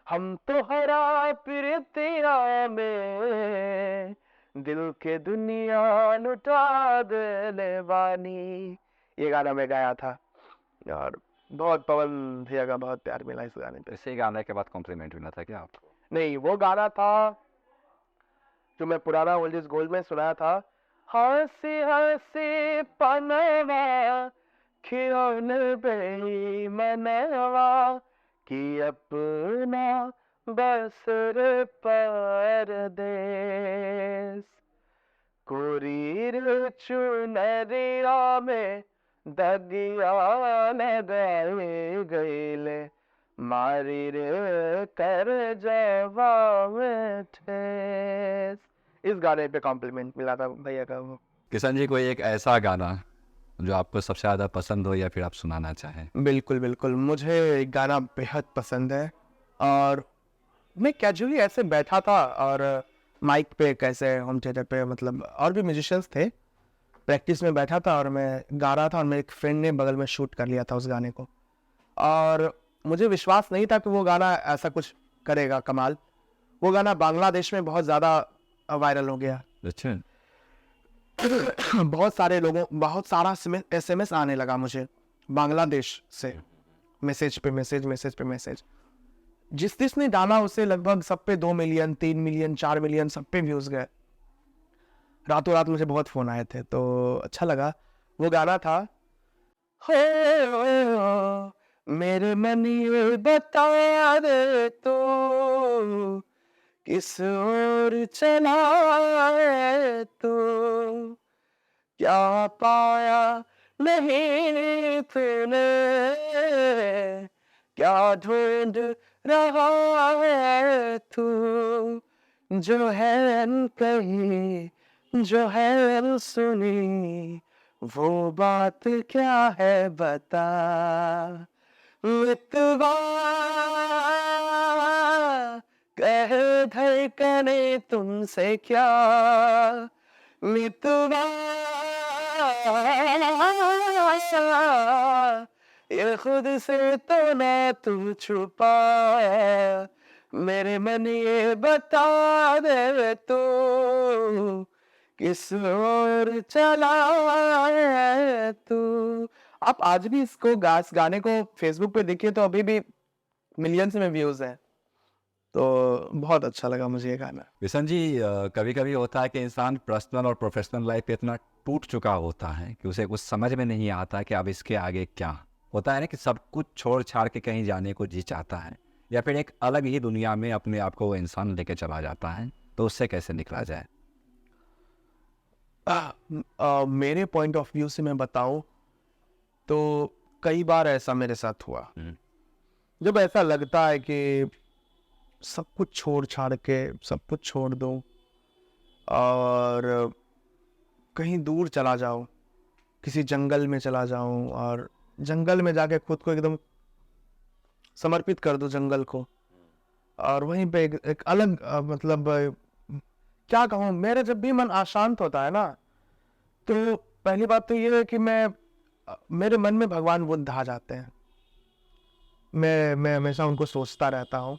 हम तोहरा प्रीतिया में दिल के दुनिया लुटा दिले बानी। ये गाना मैं गाया था, और बहुत पवन भैया का बहुत प्यार मिला इस गाने पे। इसी गाने के बाद कॉम्प्लीमेंट मिला था क्या आपको? नहीं, वो गाना था जो मैं पुराना ओल्ड इज गोल्ड में सुनाया था। हंसी हंसी पनवा खिलौन बेईमनवा कि अपना बसर परदेस। कोरीर चुनरिया में दगिया लगाए गईले, मारी रे कर जवाब ठेस। इस गाने पे कॉम्प्लीमेंट मिला था भैया का वो। किशन जी, कोई एक ऐसा गाना जो आपको सबसे ज़्यादा पसंद हो या फिर आप सुनाना चाहें? बिल्कुल बिल्कुल, मुझे एक गाना बेहद पसंद है। और मैं कैजुअली ऐसे बैठा था, और माइक पे कैसे होम थिएटर पे, मतलब और भी म्यूजिशियंस थे, प्रैक्टिस में बैठा था और मैं गा रहा था, और मेरे एक फ्रेंड ने बगल में शूट कर लिया था उस गाने को। और मुझे विश्वास नहीं था कि वो गाना ऐसा कुछ करेगा कमाल। वो गाना बांग्लादेश में बहुत ज़्यादा वायरल हो गया। अच्छा। बहुत सारे लोगों, बहुत सारा SMS आने लगा मुझे बांग्लादेश से, मैसेज पे मैसेज, मैसेज पे मैसेज। जिसने डाला उसे लगभग सब पे 2 मिलियन, 3 मिलियन, 4 मिलियन सब पे व्यूज गए। रातों रात मुझे बहुत फोन आए थे, तो अच्छा लगा। वो गाना था, हो मेरे मन ये बता दे तो किस ओर चला है तो, क्या पाया नहीं तूने, क्या ढूंढ रहा है तू, जो है कही जो है सुनी, वो बात क्या है बता। मितवा कह धड़कने तुमसे क्या, मितवा ये खुद से तो ना तू छुपा, मेरे मन ये बता दे तो किस ओर चला है तू। आप आज भी इसको गाने को फेसबुक पे देखिए तो अभी भी मिलियंस में व्यूज हैं। तो बहुत अच्छा लगा मुझे ये गाना। किशन जी, कभी कभी होता है कि इंसान पर्सनल और प्रोफेशनल लाइफ पे इतना टूट चुका होता है कि उसे कुछ समझ में नहीं आता कि अब इसके आगे क्या होता है ना, कि सब कुछ छोड़ छाड़ के कहीं जाने को जी चाहता है, या फिर एक अलग ही दुनिया में अपने आप को वो इंसान लेके चला जाता है, तो उससे कैसे निकला जाए? मेरे पॉइंट ऑफ व्यू से मैं बताऊं तो कई बार ऐसा मेरे साथ हुआ, जब ऐसा लगता है कि सब कुछ छोड़ छाड़ के सब कुछ छोड़ दो और कहीं दूर चला जाओ, किसी जंगल में चला जाऊं, और जंगल में जाके खुद को एकदम समर्पित कर दो जंगल को, और वहीं पे एक अलग मतलब क्या कहूँ, मेरा जब भी मन अशांत होता है ना, तो पहली बात तो ये है कि मेरे मन में भगवान बुद्ध आ जाते हैं। मैं हमेशा उनको सोचता रहता हूँ,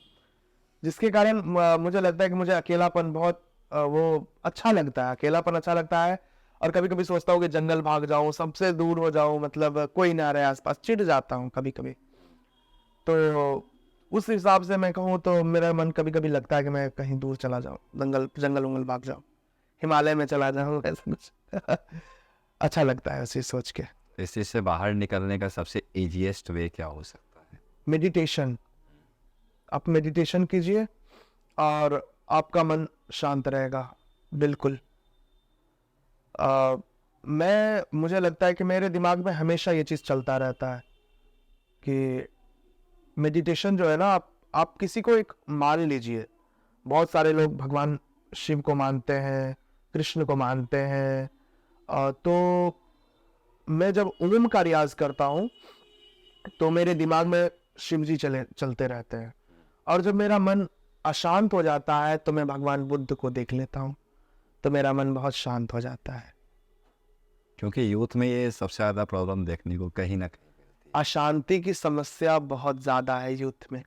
जिसके कारण मुझे लगता है कि मुझे अकेलापन बहुत वो अच्छा लगता है, अकेलापन अच्छा लगता है। और कभी कभी सोचता हूँ कि जंगल भाग जाऊं, सबसे दूर हो जाऊं, मतलब कोई ना रहे आसपास, चिढ़ जाता हूँ कभी कभी। तो उस हिसाब से मैं कहूँ तो मेरा मन कभी कभी लगता है कि मैं कहीं दूर चला जाऊँ, जंगल जंगल उंगल भाग जाऊँ, हिमालय में चला जाऊँ, ऐसा कुछ अच्छा लगता है उसी सोच के। इस चीज से बाहर निकलने का सबसे इजीएस्ट वे क्या हो सकता है? मेडिटेशन, आप मेडिटेशन कीजिए और आपका मन शांत रहेगा। बिल्कुल। मुझे लगता है कि मेरे दिमाग में हमेशा ये चीज़ चलता रहता है कि मेडिटेशन जो है ना, आप किसी को एक मान लीजिए। बहुत सारे लोग भगवान शिव को मानते हैं, कृष्ण को मानते हैं। तो मैं जब ओम का रियाज करता हूँ तो मेरे दिमाग में शिव जी चलते रहते हैं, और जब मेरा मन अशांत हो जाता है तो मैं भगवान बुद्ध को देख लेता हूँ, तो मेरा मन बहुत शांत हो जाता है। क्योंकि यूथ में ये सबसे ज्यादा प्रॉब्लम देखने को कहीं ना कहीं मिलती है। अशांति की समस्या बहुत ज्यादा है यूथ में।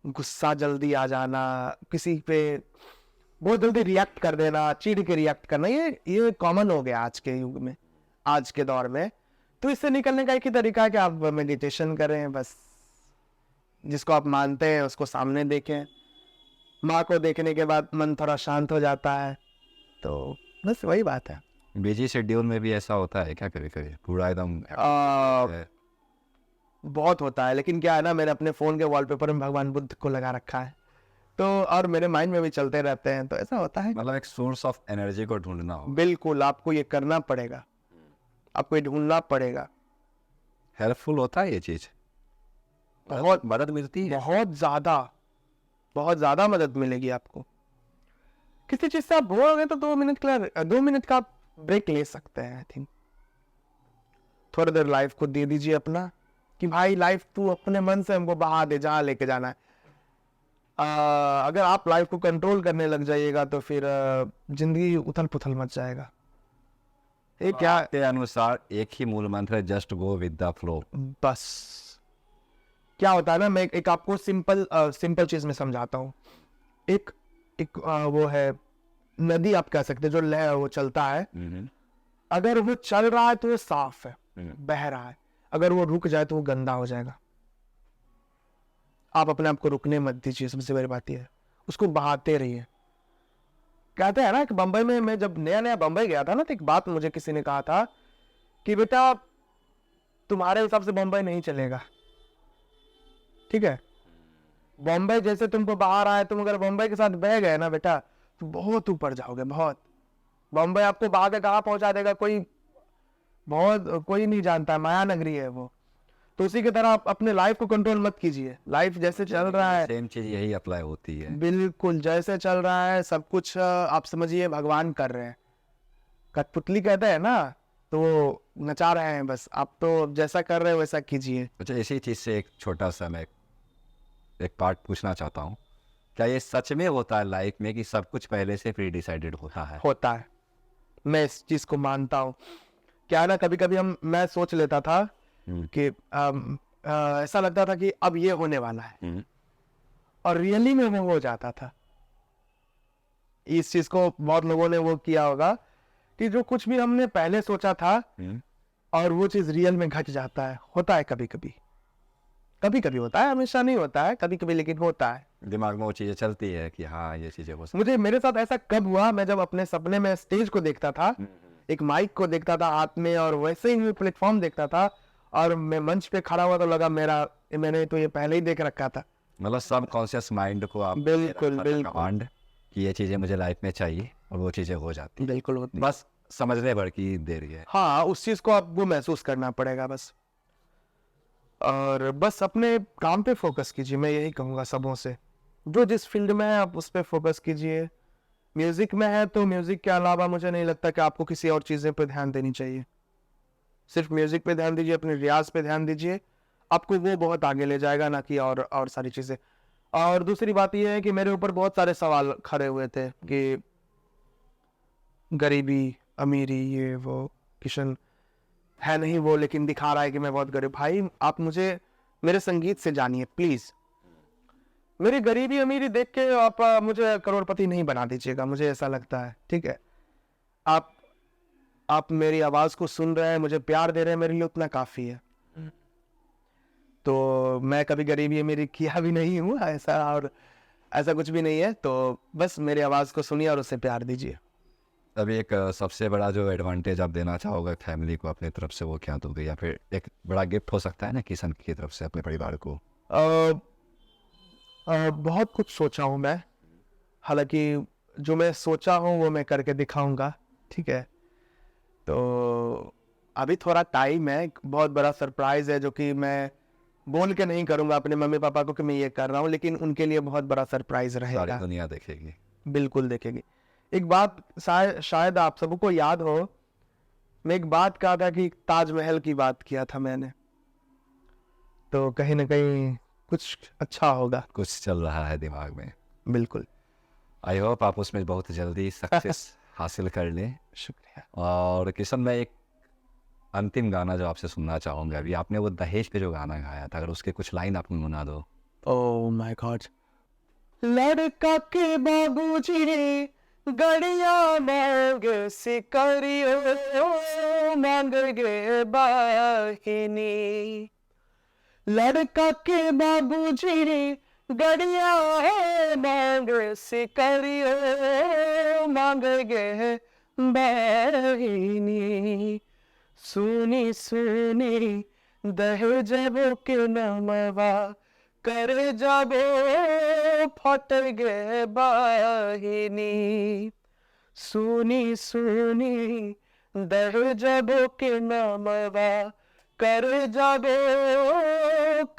गुस्सा जल्दी आ जाना, किसी पे बहुत जल्दी रिएक्ट कर देना, चिढ़ के रिएक्ट करना, ये कॉमन हो गया आज के युग में, आज के दौर में। तो इससे निकलने का एक ही तरीका है कि आप मेडिटेशन करें बस। जिसको आप मानते हैं उसको सामने देखें, माँ को देखने के बाद मन थोड़ा शांत हो जाता है, तो बस वही बात है। बिजी शेड्यूल में भी ऐसा होता है क्या कभी कभी? पूरा एकदम है। बहुत होता है, लेकिन क्या है ना, मैंने अपने फोन के वॉलपेपर में भगवान बुद्ध को लगा रखा है, तो और मेरे माइंड में भी चलते रहते हैं, तो ऐसा होता है। मतलब एक सोर्स ऑफ एनर्जी को ढूंढना हो। बिल्कुल, आपको ये करना पड़ेगा, आपको ये ढूंढना पड़ेगा। हेल्पफुल होता है ये चीज? बहुत मदद मिलती है? बहुत ज्यादा मदद मिलेगी आपको। किसी चीज से आप बोर हो गए तो 2 मिनट का ब्रेक ले सकते हैं। आई थिंक थोड़ी देर लाइफ को दे दीजिए अपना, कि भाई लाइफ तू अपने मन से हमको बहा दे, जहां लेके जाना है। अगर आप लाइफ को कंट्रोल करने लग जाइएगा तो फिर जिंदगी उथल पुथल मच जाएगा। ये क्या, के अनुसार एक ही मूल मंत्र है, just go with the flow. बस क्या होता है ना, मैं एक आपको सिंपल चीज में समझाता हूँ। एक एक वो है नदी, आप कह सकते हैं, जो लहर वो चलता है। अगर वो चल रहा है तो वो साफ है, बह रहा है। अगर वो रुक जाए तो वो गंदा हो जाएगा। आप अपने आप को रुकने मत दीजिए, सबसे बड़ी बात यह है, उसको बहाते रहिए। कहते हैं ना कि बंबई में, मैं जब नया नया बंबई गया था ना, तो एक बात मुझे किसी ने कहा था कि बेटा तुम्हारे हिसाब से बंबई नहीं चलेगा, ठीक है। बॉम्बे जैसे तुमको बाहर आए, तुम अगर बॉम्बे के साथ बह गए ना बेटा, तो बहुत ऊपर जाओगे, बहुत। बॉम्बे आपको बहा के कहाँ पहुंचा देगा, कोई नहीं जानता है, माया नगरी है वो। तो उसी की तरह आप अपने लाइफ को कंट्रोल मत कीजिए। लाइफ जैसे चल रहा है, सेम चीज यही अप्लाई होती है। बिल्कुल जैसे चल रहा है सब कुछ, आप समझिए भगवान कर रहे हैं। कठपुतली कहते हैं ना, तो वो नचा रहे हैं बस, आप तो जैसा कर रहे हैं वैसा कीजिए। अच्छा, इसी चीज से एक छोटा सा मैं एक पार्ट पूछना चाहता हूँ। क्या ये सच में होता है लाइफ में कि सब कुछ पहले से प्री डिसाइडेड होता है? होता है, मैं इस चीज को मानता हूँ। क्या है ना, कभी कभी मैं सोच लेता था कि ऐसा लगता था कि अब ये होने वाला है, और रियली में वो हो जाता था। इस चीज को बहुत लोगों ने वो किया होगा कि जो कुछ भी हमने पहले सोचा था और वो चीज रियल में घट जाता है। होता है कभी कभी, कभी कभी होता है, हमेशा नहीं होता है, कभी कभी लेकिन होता है। दिमाग में वो चीजें चलती है कि हाँ ये चीजें हो सकती मेरे साथ ऐसा कब हुआ, मैं जब अपने सपने में स्टेज को देखता था, एक माइक को देखता था हाथ में, और वैसे ही मैं प्लेटफॉर्म देखता था, और मैं मंच पे खड़ा हुआ तो लगा मैंने तो ये पहले ही देख रखा था। मतलब सब कॉन्शियस माइंड को आप बिल्कुल बिल्कुल कमांड कि ये चीजें मुझे लाइफ में चाहिए, और वो चीजें हो जाती हैं। बिल्कुल होती है। बस समझने भर की देरी है। हाँ, उस चीज को आपको महसूस करना पड़ेगा बस, और बस अपने काम पे फोकस कीजिए। मैं यही कहूंगा सबों से, जो जिस फील्ड में है आप उस पे फोकस कीजिए। म्यूजिक में है तो म्यूजिक के अलावा मुझे नहीं लगता कि आपको किसी और चीजें पे ध्यान देनी चाहिए। सिर्फ म्यूजिक पे ध्यान दीजिए, अपने रियाज पे ध्यान दीजिए, आपको वो बहुत आगे ले जाएगा, ना कि और सारी चीजें। और दूसरी बात यह है कि मेरे ऊपर बहुत सारे सवाल खड़े हुए थे कि गरीबी, अमीरी, ये वो, किशन है नहीं वो, लेकिन दिखा रहा है कि मैं बहुत गरीब। भाई आप मुझे मेरे संगीत से जानिए प्लीज। मेरी गरीबी अमीरी देख के आप मुझे करोड़पति नहीं बना दीजिएगा, मुझे ऐसा लगता है, ठीक है। आप मेरी आवाज को सुन रहे हैं, मुझे प्यार दे रहे हैं, मेरे लिए उतना काफी है। तो मैं कभी गरीबी मेरी किया भी नहीं हूँ ऐसा, और ऐसा कुछ भी नहीं है। तो बस मेरी आवाज़ को सुनिए और उससे प्यार दीजिए। अभी एक सबसे बड़ा जो एडवांटेज आप देना चाहोगे फैमिली को अपनी तरफ से वो क्या दोगे, या फिर एक बड़ा गिफ्ट हो सकता है ना किशन की तरफ से अपने परिवार को? बहुत कुछ सोचा हूँ मैं, हालांकि जो मैं सोचा हूँ वो मैं करके दिखाऊंगा, ठीक है। तो अभी थोड़ा टाइम है, एक बहुत बड़ा सरप्राइज है जो कि मैं बोल के नहीं करूंगा अपने मम्मी पापा को कि मैं ये कर रहा हूँ, लेकिन उनके लिए बहुत बड़ा सरप्राइज सारी रहेगा। दुनिया देखेगी। बिल्कुल देखेगी। एक बात शायद आप सबको याद हो, मैं एक बात कहा था कि ताजमहल की बात किया था मैंने, तो कहीं ना कहीं कुछ अच्छा होगा। कुछ चल रहा है दिमाग में। बिल्कुल। आई होप आप उसमें बहुत जल्दी सक्सेस हासिल कर लें। शुक्रिया। और किशन, मैं एक अंतिम गाना जो आपसे सुनना चाहूँगा, अभी आपने वो दहेज पे जो गाना गाया था, अगर उसके कुछ लाइन आप गुनगुना दो। Oh my God. लड़का के बाबूजी ने गड़िया मांग सिकरियो मांग गे बाहिनी। लड़का के बाबूजी ने गड़िया मांग सिकरियो मांग गे बहिनी। सुनी सुनी दहेजबो के नमवा कर जाबो फट गे बाहिनी। सुनी सुनी दहेजबो के नमवा कर जाबो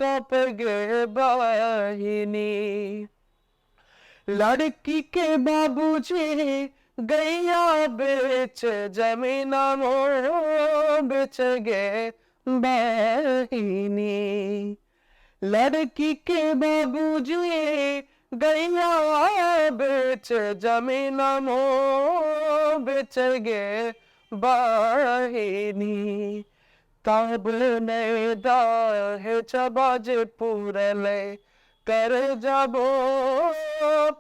कप गे बाहिनी। लड़की के बाबूजी गैया बेच जमीना मोर बेच गे बहिनी। लड़की के बाबूजी गैया बेच जमीना मोर बेच गे बहिनी। तब ने दहेज बाजे पूरले कर जाबो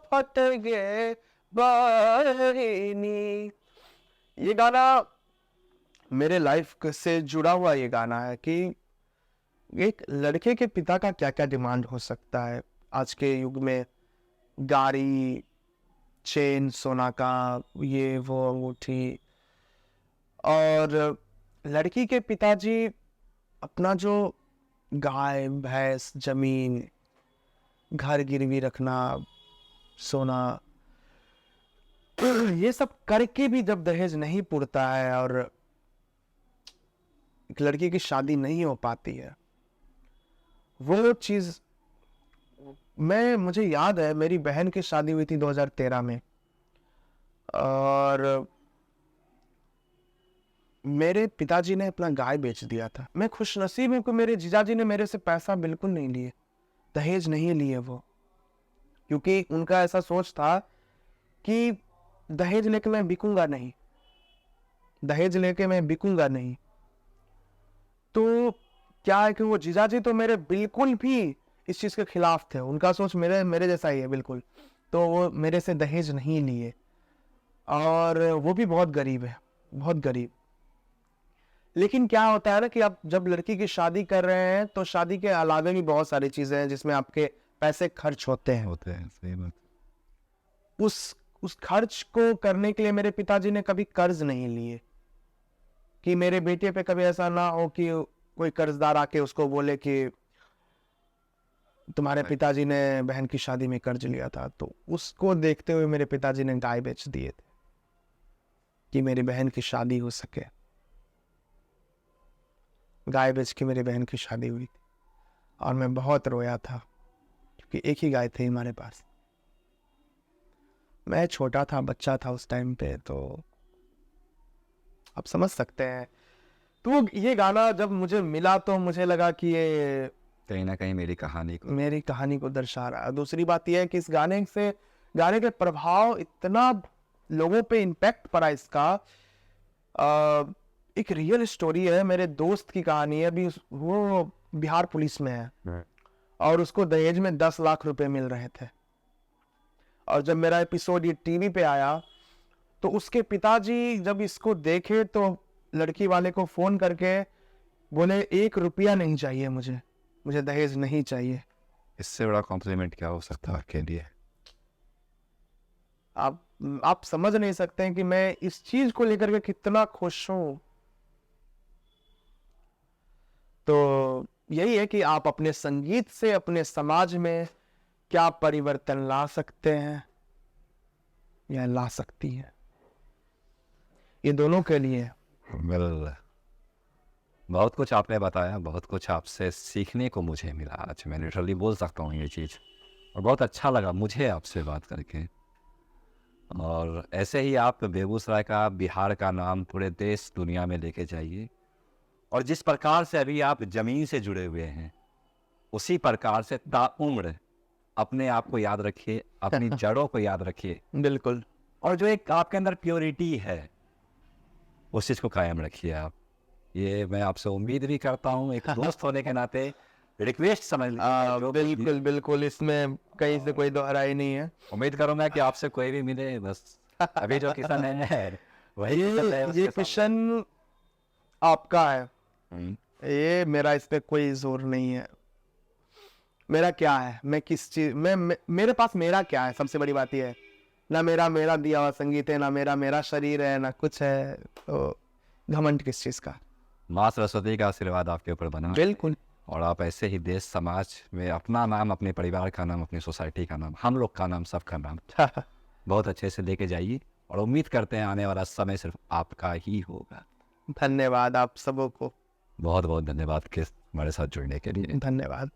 फट गे बहिनी। ये गाना मेरे लाइफ से जुड़ा हुआ ये गाना है कि एक लड़के के पिता का क्या क्या डिमांड हो सकता है आज के युग में। गाड़ी, चेन, सोना का, ये वो अंगूठी। और लड़की के पिताजी अपना जो गाय, भैंस, जमीन, घर गिरवी रखना, सोना, ये सब करके भी जब दहेज नहीं पुरता है और एक लड़की की शादी नहीं हो पाती है, वो चीज मुझे याद है। मेरी बहन की शादी हुई थी 2013 में, और मेरे पिताजी ने अपना गाय बेच दिया था। मैं खुशनसीब हूं कि मेरे जीजाजी ने मेरे से पैसा बिल्कुल नहीं लिए, दहेज नहीं लिए वो, क्योंकि उनका ऐसा सोच था कि दहेज लेके मैं बिकूंगा नहीं, दहेज लेके मैं बिकूंगा नहीं। तो क्या है कि वो जीजाजी तो मेरे बिल्कुल भी इस चीज के खिलाफ थे, उनका सोच मेरे जैसा ही है बिल्कुल। तो वो मेरे से दहेज नहीं लिए, और वो भी बहुत गरीब है, बहुत गरीब। लेकिन क्या होता है ना कि आप जब लड़की की शादी कर रहे हैं तो शादी के अलावे भी बहुत सारी चीजें हैं जिसमें आपके पैसे खर्च होते हैं। सही बात। उस खर्च को करने के लिए मेरे पिताजी ने कभी कर्ज नहीं लिए, कि मेरे बेटे पे कभी ऐसा ना हो कि कोई कर्जदार आके उसको बोले कि तुम्हारे पिताजी ने बहन की शादी में कर्ज लिया था। तो उसको देखते हुए मेरे पिताजी ने गाय बेच दिए थे कि मेरी बहन की शादी हो सके। गाय बेच के मेरी बहन की शादी हुई थी, और मैं बहुत रोया था क्योंकि एक ही गाय थी हमारे पास। मैं छोटा था, बच्चा था उस टाइम पे, तो आप समझ सकते हैं। तो ये गाना जब मुझे मिला तो मुझे लगा कि ये कहीं ना कहीं मेरी कहानी को दर्शा रहा है। दूसरी बात यह है कि इस गाने के प्रभाव इतना लोगों पे इम्पैक्ट पड़ा इसका। एक रियल स्टोरी है, मेरे दोस्त की कहानी है। अभी वो बिहार पुलिस में है और उसको दहेज में 10 लाख रुपए मिल रहे थे। और जब मेरा एपिसोड ये टीवी पे आया तो उसके पिताजी जब इसको देखे तो लड़की वाले को फोन करके बोले 1 रुपया नहीं चाहिए मुझे, मुझे दहेज नहीं चाहिए। इससे बड़ा कॉम्प्लीमेंट क्या हो सकता है आपके लिए? आप समझ नहीं सकते हैं कि मैं इस चीज को लेकर के कितना खुश हूं। तो यही है कि आप अपने संगीत से अपने समाज में क्या परिवर्तन ला सकते हैं या ला सकती हैं, ये दोनों के लिए। वेल, बहुत कुछ आपने बताया, बहुत कुछ आपसे सीखने को मुझे मिला। आज मैं लिटरली बोल सकता हूँ ये चीज़, और बहुत अच्छा लगा मुझे आपसे बात करके। और ऐसे ही आप बेगूसराय का, बिहार का नाम पूरे देश दुनिया में लेके जाइए। और जिस प्रकार से अभी आप ज़मीन से जुड़े हुए हैं, उसी प्रकार से ताउम्र अपने आप को याद रखिए, अपनी जड़ों को याद रखिए, बिल्कुल। और जो एक आपके अंदर प्योरिटी है उस चीज़ को कायम रखिए आप। ये मैं आपसे उम्मीद भी करता हूँ, एक दोस्त होने के नाते रिक्वेस्ट समझ लीजिए, जो भी बिल्कुल बिल्कुल, इसमें कहीं से कोई दोहराई नहीं है। उम्मीद करूंगा कि आपसे कोई भी मिले, बस अभी जो किशन है वही किशन है, ये उसके सामने। क्वेश्चन आपका है, हम्म, ये मेरा इस पे कोई जोर नहीं है। मेरा क्या है, मैं किस चीज मेरे पास मेरा क्या है, सबसे बड़ी बात यह है। ना मेरा दिया हुआ संगीत है, ना मेरा शरीर है, ना कुछ है। तो घमंड किस चीज का। माँ सरस्वती का आशीर्वाद आपके ऊपर बना है, बिल्कुल। और आप ऐसे ही देश समाज में अपना नाम, अपने परिवार का नाम, अपनी सोसाइटी का नाम, हम लोग का नाम, सबका नाम बहुत अच्छे से लेके जाइए। और उम्मीद करते हैं आने वाला समय सिर्फ आपका ही होगा। धन्यवाद आप सबों को। बहुत बहुत धन्यवाद के हमारे साथ जुड़ने के लिए। धन्यवाद।